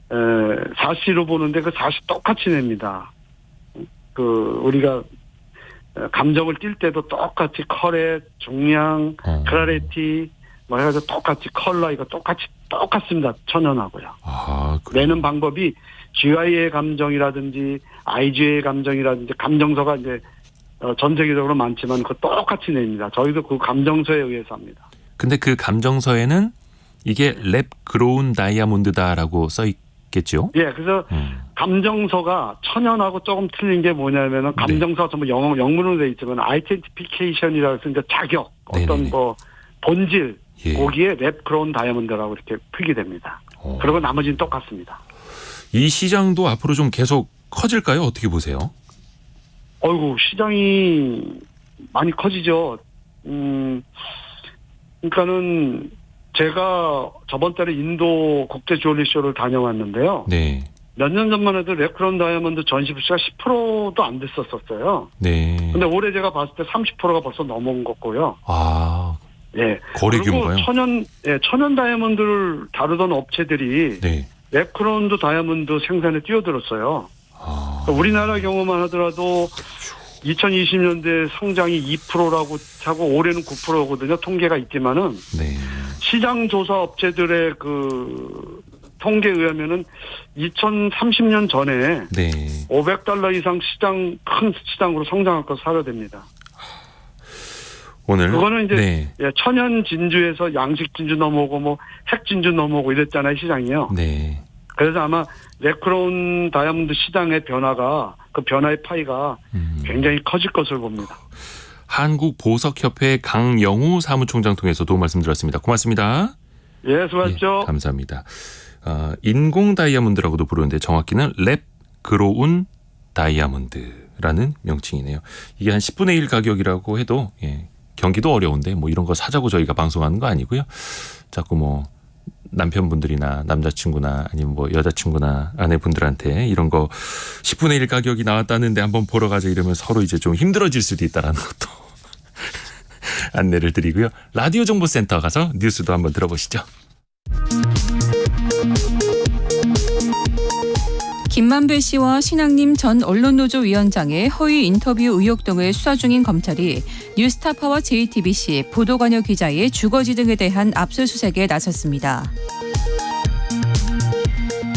4시로 보는데 그 4시 똑같이 냅니다. 그 우리가 감정을 띌 때도 똑같이 컬의 중량, 클라리티 뭐 해가지고 똑같이 컬러 이거 똑같습니다. 천연하고요. 아, 그래요? 내는 방법이 GI의 감정이라든지 IG의 감정이라든지 감정서가 이제 전 세계적으로 많지만 그 똑같이 냅니다. 저희도 그 감정서에 의해서 합니다. 근데 그 감정서에는 이게 랩 그로운 다이아몬드다라고 써 있겠죠? 예, 그래서 감정서가 천연하고 조금 틀린 게 뭐냐면은 감정서가 전부 영문으로 돼 있지만 아이덴티피케이션이라고 해서 이제 자격, 어떤 네네네. 뭐 본질, 예. 거기에 랩 그로운 다이아몬드라고 이렇게 표기됩니다. 그리고 나머지는 똑같습니다. 이 시장도 앞으로 좀 계속 커질까요? 어떻게 보세요? 어이구, 시장이 많이 커지죠. 그러니까는 제가 저번 달에 인도 국제 주얼리쇼를 다녀왔는데요. 네. 몇 년 전만 해도 랩크라운 다이아몬드 전시 부스가 10%도 안 됐었어요. 네. 근데 올해 제가 봤을 때 30%가 벌써 넘어온 거고요. 아, 예. 거래 그리고 규모가요? 천연 다이아몬드를 다루던 업체들이 네. 랩크라운 다이아몬드 생산에 뛰어들었어요. 아, 그러니까 우리나라 경우만 하더라도 2020년대 성장이 2%라고 하고 올해는 9%거든요. 통계가 있지만은 네. 시장 조사 업체들의 그 통계에 의하면은 2030년 전에 네. $500 이상 큰 시장으로 성장할 것으로 사료됩니다. 오늘 그거는 이제 네. 예, 천연 진주에서 양식 진주 넘어오고 뭐 핵 진주 넘어오고 이랬잖아요, 시장이요. 네. 그래서 아마 랩크라운 다이아몬드 시장의 변화가 그 변화의 파이가 굉장히 커질 것으로 봅니다. 한국보석협회 강영우 사무총장 통해서 도움 말씀드렸습니다. 고맙습니다. 예, 수고하셨죠. 예, 감사합니다. 인공 다이아몬드라고도 부르는데 정확히는 랩 그로운 다이아몬드라는 명칭이네요. 이게 한 10분의 1 가격이라고 해도 예, 경기도 어려운데 뭐 이런 거 사자고 저희가 방송하는 거 아니고요. 자꾸 뭐 남편분들이나 남자친구나 아니면 뭐 여자친구나 아내분들한테 이런 거 10분의 1 가격이 나왔다는데 한번 보러 가자 이러면 서로 이제 좀 힘들어질 수도 있다라는 것도 안내를 드리고요. 라디오 정보센터 가서 뉴스도 한번 들어보시죠. 김만배 씨와 신학님 전 언론노조 위원장의 허위 인터뷰 의혹 등을 수사 중인 검찰이 뉴스타파와 JTBC, 보도관여 기자의 주거지 등에 대한 압수수색에 나섰습니다.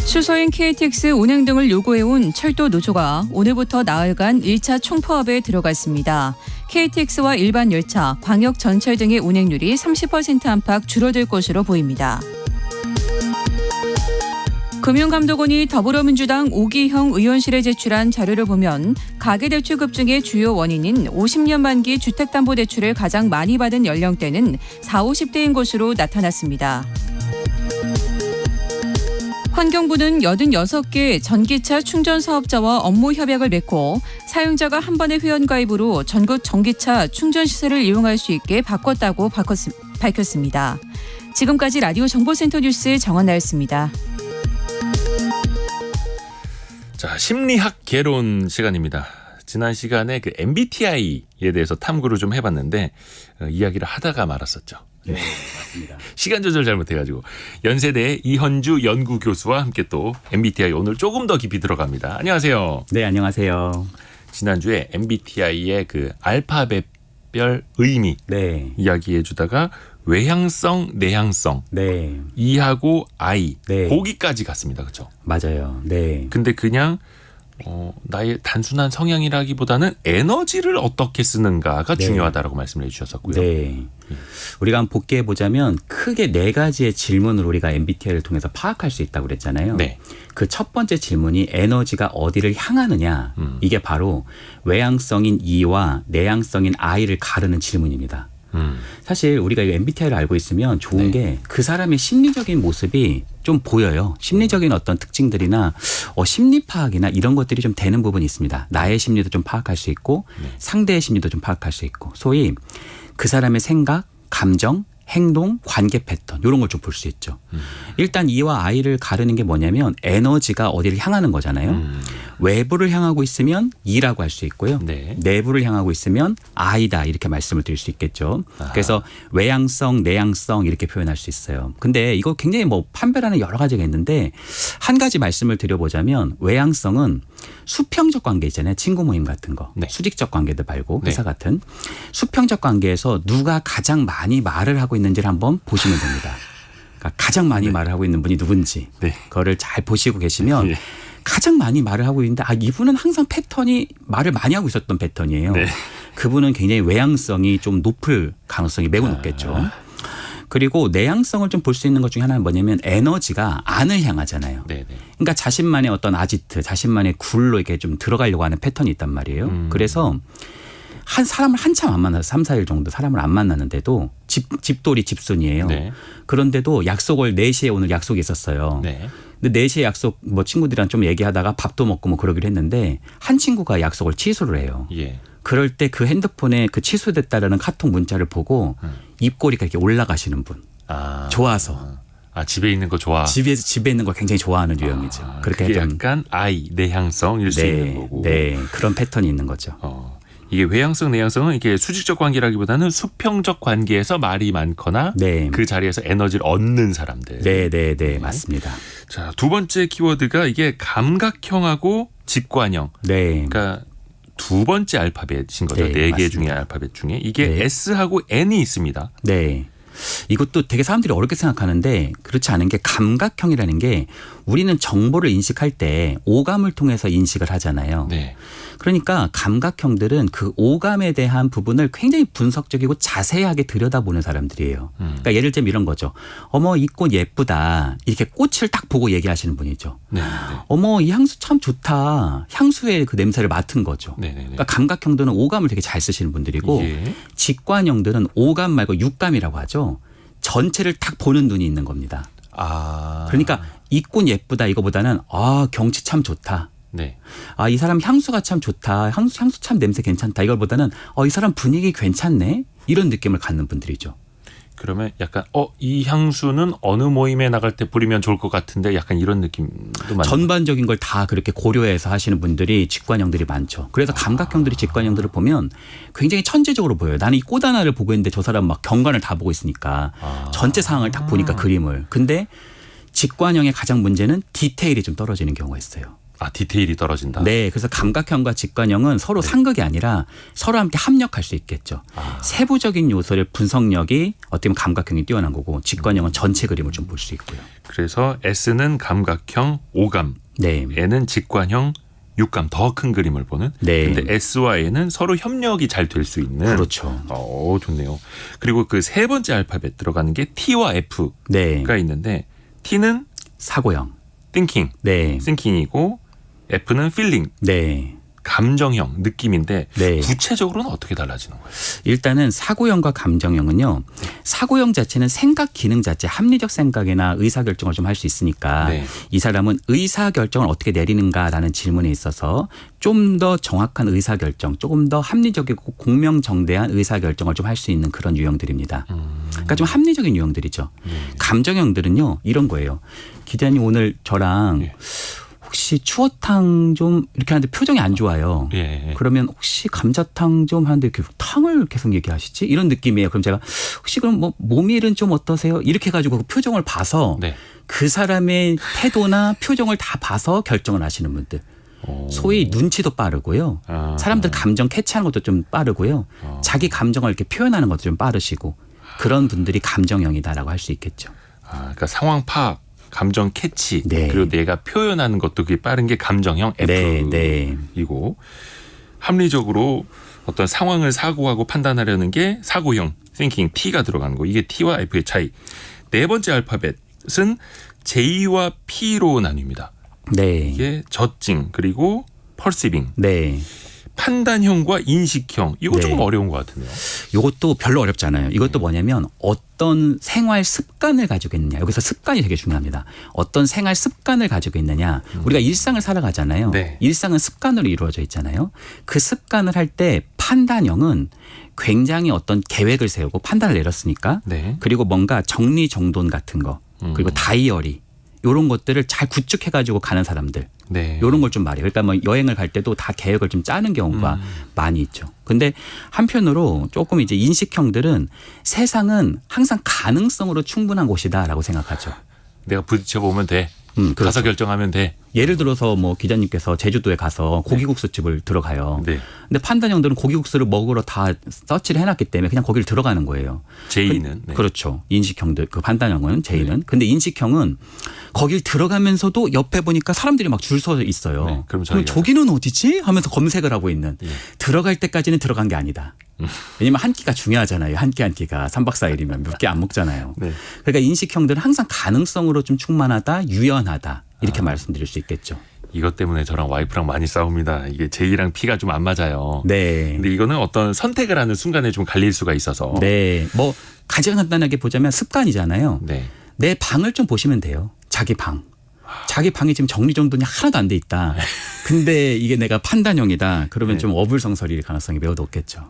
수소인 KTX 운행 등을 요구해온 철도 노조가 오늘부터 나흘간 1차 총파업에 들어갔습니다. KTX와 일반 열차, 광역 전철 등의 운행률이 30% 안팎 줄어들 것으로 보입니다. 금융감독원이 더불어민주당 오기형 의원실에 제출한 자료를 보면 가계대출 급증의 주요 원인인 50년 만기 주택담보대출을 가장 많이 받은 연령대는 40, 50대인 것으로 나타났습니다. 환경부는 86개 전기차 충전 사업자와 업무 협약을 맺고 사용자가 한 번의 회원가입으로 전국 전기차 충전시설을 이용할 수 있게 바꿨다고 밝혔습니다. 지금까지 라디오 정보센터 뉴스 정원나였습니다. 자, 심리학 개론 시간입니다. 지난 시간에 그 MBTI에 대해서 탐구를 좀 해봤는데 이야기를 하다가 말았었죠. 네, 맞습니다. 시간 조절 잘못해가지고 연세대 이현주 연구 교수와 함께 또 MBTI 오늘 조금 더 깊이 들어갑니다. 안녕하세요. 네, 안녕하세요. 지난주에 MBTI의 그 알파벳별 의미 네, 이야기해주다가 외향성, 내향성, 네, E하고 I, 네. 거기까지 갔습니다. 그렇죠? 맞아요. 네, 근데 그냥 나의 단순한 성향이라기보다는 에너지를 어떻게 쓰는가가 네. 중요하다라고 말씀을 해주셨었고요. 네. 우리가 한번 복귀해 보자면 크게 4가지의 질문을 우리가 MBTI를 통해서 파악할 수 있다고 그랬잖아요. 네. 그 첫 번째 질문이 에너지가 어디를 향하느냐. 이게 바로 외향성인 E와 내향성인 I를 가르는 질문입니다. 사실 우리가 이 MBTI를 알고 있으면 좋은 네. 게 그 사람의 심리적인 모습이 좀 보여요. 심리적인 어떤 특징들이나 심리 파악이나 이런 것들이 좀 되는 부분이 있습니다. 나의 심리도 좀 파악할 수 있고 상대의 심리도 좀 파악할 수 있고 소위 그 사람의 생각, 감정, 행동, 관계 패턴 이런 걸 좀 볼 수 있죠. 일단 E와 I를 가르는 게 뭐냐면 에너지가 어디를 향하는 거잖아요. 외부를 향하고 있으면 E라고 할 수 있고요. 네. 내부를 향하고 있으면 I다 이렇게 말씀을 드릴 수 있겠죠. 그래서 외향성, 내향성 이렇게 표현할 수 있어요. 근데 이거 굉장히 뭐 판별하는 여러 가지가 있는데 한 가지 말씀을 드려보자면 외향성은 수평적 관계 있잖아요. 친구 모임 같은 거. 네. 수직적 관계도 말고 네. 회사 같은 수평적 관계에서 누가 가장 많이 말을 하고 있는지를 한번 보시면 됩니다. 그러니까 가장 많이 말을 하고 있는 분이 누군지 네. 그거를 잘 보시고 계시면 예. 가장 많이 말을 하고 있는데 이분은 항상 패턴이 말을 많이 하고 있었던 패턴이에요. 네. 그분은 굉장히 외향성이 좀 높을 가능성이 매우 높겠죠. 그리고 내향성을 좀 볼 수 있는 것 중에 하나는 뭐냐면 에너지가 안을 향하잖아요. 네, 네. 그러니까 자신만의 어떤 아지트, 자신만의 굴로 이렇게 좀 들어가려고 하는 패턴이 있단 말이에요. 그래서 한 사람을 한참 안 만나서 3, 4일 정도 사람을 안 만났는데도 집돌이 집순이에요. 네. 그런데도 약속을 4시에 오늘 약속이 있었어요. 네. 근데 4시에 약속 뭐 친구들이랑 좀 얘기하다가 밥도 먹고 뭐 그러기로 했는데 한 친구가 약속을 취소를 해요. 예. 그럴 때 그 핸드폰에 그 취소됐다라는 카톡 문자를 보고 입꼬리가 이렇게 올라가시는 분. 아. 좋아서. 집에 있는 거 좋아. 집에 있는 걸 굉장히 좋아하는 유형이죠. 그렇게 그게 좀 약간 I, 내향성일 수 있는 거고. 네, 그런 패턴이 있는 거죠. 이게 외향성, 내향성은 이게 수직적 관계라기보다는 수평적 관계에서 말이 많거나 네. 그 자리에서 에너지를 얻는 사람들. 네, 맞습니다. 자, 두 번째 키워드가 이게 감각형하고 직관형. 네. 그러니까 두 번째 알파벳인 거죠. 네, 4개 맞습니다. 중에 알파벳 중에 이게 네. S하고 N이 있습니다. 네. 이것도 되게 사람들이 어렵게 생각하는데 그렇지 않은 게 감각형이라는 게 우리는 정보를 인식할 때 오감을 통해서 인식을 하잖아요. 네. 그러니까 감각형들은 그 오감에 대한 부분을 굉장히 분석적이고 자세하게 들여다보는 사람들이에요. 그러니까 예를 들면 이런 거죠. 어머, 이 꽃 예쁘다. 이렇게 꽃을 딱 보고 얘기하시는 분이죠. 네. 네. 어머, 이 향수 참 좋다. 향수의 그 냄새를 맡은 거죠. 네. 네. 그러니까 감각형들은 오감을 되게 잘 쓰시는 분들이고 예. 직관형들은 오감 말고 육감이라고 하죠. 전체를 딱 보는 눈이 있는 겁니다. 그러니까 이 꽃 예쁘다 이거보다는 경치 참 좋다. 네. 이 사람 향수가 참 좋다. 향수 참 냄새 괜찮다. 이걸보다는 이 사람 분위기 괜찮네. 이런 느낌을 갖는 분들이죠. 그러면 약간 이 향수는 어느 모임에 나갈 때 뿌리면 좋을 것 같은데 약간 이런 느낌도 많아요. 전반적인 걸 다 그렇게 고려해서 하시는 분들이 직관형들이 많죠. 그래서 감각형들이 직관형들을 보면 굉장히 천재적으로 보여요. 나는 이 꽃 하나를 보고 있는데 저 사람 막 경관을 다 보고 있으니까 전체 상황을 딱 보니까 그림을. 근데 직관형의 가장 문제는 디테일이 좀 떨어지는 경우가 있어요. 아, 디테일이 떨어진다. 네, 그래서 감각형과 직관형은 서로 상극이 아니라 서로 함께 합력할 수 있겠죠. 세부적인 요소의 분석력이 어떻게 보면 감각형이 뛰어난 거고 직관형은 전체 그림을 좀 볼 수 있고요. 그래서 S는 감각형 5감, 네. N은 직관형 6감, 더 큰 그림을 보는. 네. 근데 S와 N은 서로 협력이 잘 될 수 있는. 그렇죠. 좋네요. 그리고 그 세 번째 알파벳 들어가는 게 T와 F가 네. 있는데 T는 사고형. thinking, 네. thinking이고 F는 feeling, 네. 감정형, 느낌인데 네. 구체적으로는 어떻게 달라지는 거예요? 일단은 사고형과 감정형은요. 사고형 자체는 생각 기능 자체 합리적 생각이나 의사결정을 좀 할 수 있으니까 네. 이 사람은 의사결정을 어떻게 내리는가라는 질문에 있어서 좀 더 정확한 의사결정, 조금 더 합리적이고 공명정대한 의사결정을 좀 할 수 있는 그런 유형들입니다. 그러니까 좀 합리적인 유형들이죠. 감정형들은요. 이런 거예요. 기자님 오늘 저랑 예. 혹시 추어탕 좀 이렇게 하는데 표정이 안 좋아요. 예. 그러면 혹시 감자탕 좀 하는데 이렇게 탕을 계속 얘기하시지? 이런 느낌이에요. 그럼 제가 혹시 그럼 뭐 몸일은 좀 어떠세요? 이렇게 해가지고 그 표정을 봐서 네. 그 사람의 태도나 표정을 다 봐서 결정을 하시는 분들. 소위 눈치도 빠르고요. 아. 사람들 감정 캐치하는 것도 좀 빠르고요. 자기 감정을 이렇게 표현하는 것도 좀 빠르시고 그런 분들이 감정형이다라고 할 수 있겠죠. 그러니까 상황 파악, 감정 캐치, 네. 그리고 내가 표현하는 것도 그게 빠른 게 감정형 네, 네. F이고 합리적으로 어떤 상황을 사고하고 판단하려는 게 사고형 thinking T가 들어가는 거. 이게 T와 F의 차이. 네 번째 알파벳은 J와 P로 나뉩니다. 네. 이게 저증 그리고 perceiving, 네. 판단형과 인식형. 이거 네. 조금 어려운 것 같은데요. 이것도 별로 어렵지 않아요. 이것도 뭐냐면 어떤 생활 습관을 가지고 있느냐. 여기서 습관이 되게 중요합니다. 어떤 생활 습관을 가지고 있느냐. 우리가 일상을 살아가잖아요. 네. 일상은 습관으로 이루어져 있잖아요. 그 습관을 할 때 판단형은 굉장히 어떤 계획을 세우고 판단을 내렸으니까 네. 그리고 뭔가 정리정돈 같은 거 그리고 다이어리 이런 것들을 잘 구축해가지고 가는 사람들. 네. 이런 걸 좀 말해요. 그러니까 뭐 여행을 갈 때도 다 계획을 좀 짜는 경우가 많이 있죠. 근데 한편으로 조금 이제 인식형들은 세상은 항상 가능성으로 충분한 곳이다라고 생각하죠. 내가 부딪혀 보면 돼. 그렇죠. 가서 결정하면 돼. 예를 들어서 뭐 기자님께서 제주도에 가서 고기국수 집을 들어가요. 네. 근데 판단형들은 고기국수를 먹으러 다 서치를 해놨기 때문에 그냥 거기를 들어가는 거예요. J는 네. 그렇죠. 인식형들, 그 판단형은 J는. 근데 인식형은 거길 들어가면서도 옆에 보니까 사람들이 막 줄 서 있어요. 네, 그럼 그럼 자기가- 저기는 어디지? 하면서 검색을 하고 있는. 예. 들어갈 때까지는 들어간 게 아니다. 왜냐면 한 끼가 중요하잖아요. 한 끼가 3박 4일이면 몇 개 안 먹잖아요. 네. 그러니까 인식형들은 항상 가능성으로 좀 충만하다, 유연하다 이렇게 말씀드릴 수 있겠죠. 이것 때문에 저랑 와이프랑 많이 싸웁니다. 이게 J랑 P가 좀 안 맞아요. 네. 근데 이거는 어떤 선택을 하는 순간에 좀 갈릴 수가 있어서. 네. 뭐 가장 간단하게 보자면 습관이잖아요. 네. 내 방을 좀 보시면 돼요. 자기 방. 자기 방이 지금 정리정돈이 하나도 안 돼 있다. 근데 이게 내가 판단형이다. 그러면 네. 좀 어불성설일 가능성이 매우 높겠죠.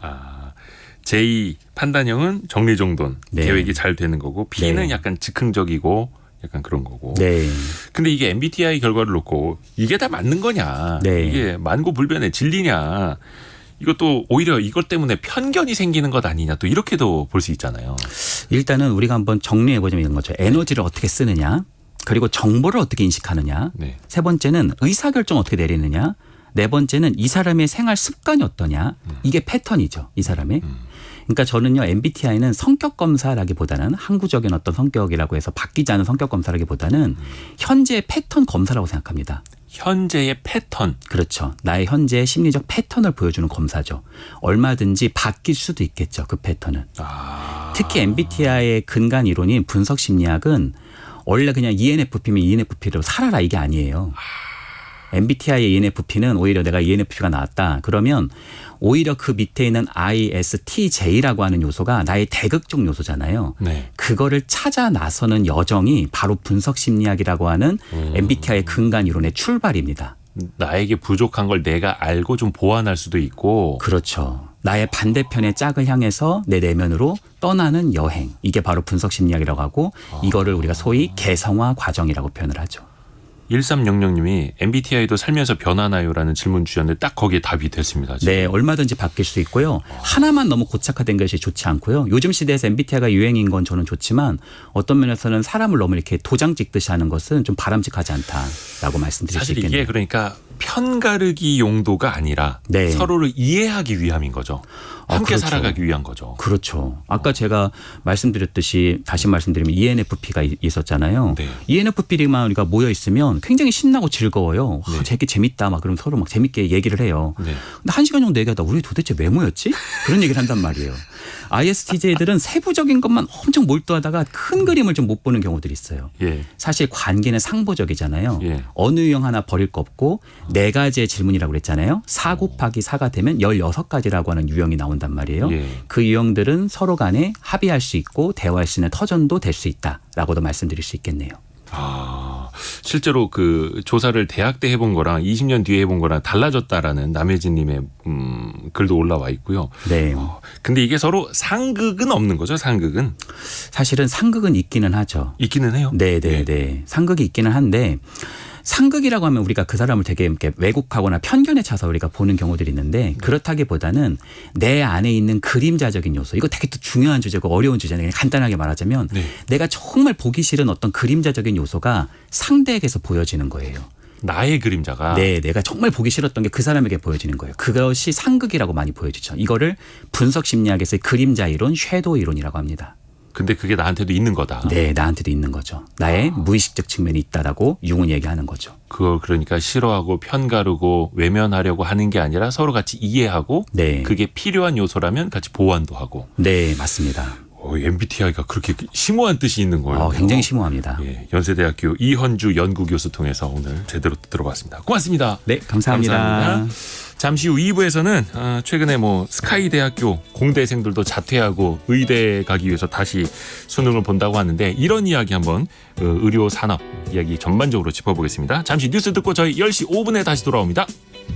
J 판단형은 정리정돈 네. 계획이 잘 되는 거고 P는 네. 약간 즉흥적이고 약간 그런 거고. 네. 근데 이게 MBTI 결과를 놓고 이게 다 맞는 거냐? 네. 이게 만고불변의 진리냐? 이것도 오히려 이것 때문에 편견이 생기는 것 아니냐? 또 이렇게도 볼 수 있잖아요. 일단은 우리가 한번 정리해 보자면 이런 거죠. 에너지를 어떻게 쓰느냐. 그리고 정보를 어떻게 인식하느냐. 네. 세 번째는 의사결정 어떻게 내리느냐. 네 번째는 이 사람의 생활 습관이 어떠냐. 이게 패턴이죠. 이 사람의. 그러니까 저는요 MBTI는 성격 검사라기보다는 항구적인 어떤 성격이라고 해서 바뀌지 않은 성격 검사라기보다는 현재의 패턴 검사라고 생각합니다. 현재의 패턴. 그렇죠. 나의 현재의 심리적 패턴을 보여주는 검사죠. 얼마든지 바뀔 수도 있겠죠. 그 패턴은. 특히 MBTI의 근간 이론인 분석 심리학은 원래 그냥 ENFP면 ENFP로 살아라 이게 아니에요. MBTI의 ENFP는 오히려 내가 ENFP가 나왔다. 그러면 오히려 그 밑에 있는 ISTJ라고 하는 요소가 나의 대극적 요소잖아요. 네. 그거를 찾아 나서는 여정이 바로 분석 심리학이라고 하는 MBTI의 근간 이론의 출발입니다. 나에게 부족한 걸 내가 알고 좀 보완할 수도 있고. 그렇죠. 나의 반대편의 짝을 향해서 내 내면으로 떠나는 여행. 이게 바로 분석 심리학이라고 하고 이거를 우리가 소위 개성화 과정이라고 표현을 하죠. 1300님이 MBTI도 살면서 변하나요라는 질문 주셨는데 딱 거기에 답이 됐습니다. 지금. 네, 얼마든지 바뀔 수 있고요. 하나만 너무 고착화된 것이 좋지 않고요. 요즘 시대에서 MBTI가 유행인 건 저는 좋지만 어떤 면에서는 사람을 너무 이렇게 도장 찍듯이 하는 것은 좀 바람직하지 않다라고 말씀드릴 수 사실 있겠네요. 이게 그러니까 편가르기 용도가 아니라 네. 서로를 이해하기 위함인 거죠. 함께 그렇죠. 살아가기 위한 거죠. 그렇죠. 아까 제가 말씀드렸듯이 다시 말씀드리면 ENFP가 있었잖아요. 네. ENFP만 우리가 모여 있으면 굉장히 신나고 즐거워요. 네. 와, 되게 재밌다. 막 그럼 서로 막 재밌게 얘기를 해요. 네. 근데 1시간 정도 얘기하다 우리 도대체 왜 모였지? 그런 얘기를 한단 말이에요. ISTJ들은 세부적인 것만 엄청 몰두하다가 큰 그림을 좀 못 보는 경우들이 있어요. 예. 사실 관계는 상보적이잖아요. 예. 어느 유형 하나 버릴 거 없고 4가지의 질문이라고 그랬잖아요. 4 곱하기 4가 되면 16가지라고 하는 유형이 나온단 말이에요. 예. 그 유형들은 서로 간에 합의할 수 있고 대화할 수 있는 터전도 될 수 있다라고도 말씀드릴 수 있겠네요. 아, 실제로 그 조사를 대학 때 해본 거랑 20년 뒤에 해본 거랑 달라졌다라는 남혜진님의 글도 올라와 있고요. 네. 근데 이게 서로 상극은 없는 거죠. 상극은 사실은 상극은 있기는 하죠. 있기는 해요. 네. 상극이 있기는 한데 상극이라고 하면 우리가 그 사람을 되게 이렇게 왜곡하거나 편견에 차서 우리가 보는 경우들이 있는데 그렇다기보다는 내 안에 있는 그림자적인 요소 이거 되게 또 중요한 주제고 어려운 주제는 간단하게 말하자면 네. 내가 정말 보기 싫은 어떤 그림자적인 요소가 상대에게서 보여지는 거예요. 나의 그림자가. 네, 내가 정말 보기 싫었던 게 그 사람에게 보여지는 거예요. 그것이 상극이라고 많이 보여지죠. 이거를 분석 심리학에서의 그림자 이론, 섀도우 이론이라고 합니다. 근데 그게 나한테도 있는 거다. 네, 나한테도 있는 거죠. 나의 무의식적 측면이 있다라고 융은 얘기하는 거죠. 그걸 그러니까 싫어하고 편가르고 외면하려고 하는 게 아니라 서로 같이 이해하고 네. 그게 필요한 요소라면 같이 보완도 하고. 네, 맞습니다. MBTI가 그렇게 심오한 뜻이 있는 거예요. 굉장히 심오합니다. 예, 연세대학교 이헌주 연구교수 통해서 오늘 제대로 들어봤습니다. 고맙습니다. 네, 감사합니다. 잠시 후 2부에서는 최근에 스카이 대학교 공대생들도 자퇴하고 의대 가기 위해서 다시 수능을 본다고 하는데 이런 이야기 한번 의료 산업 이야기 전반적으로 짚어보겠습니다. 잠시 뉴스 듣고 저희 10시 5분에 다시 돌아옵니다.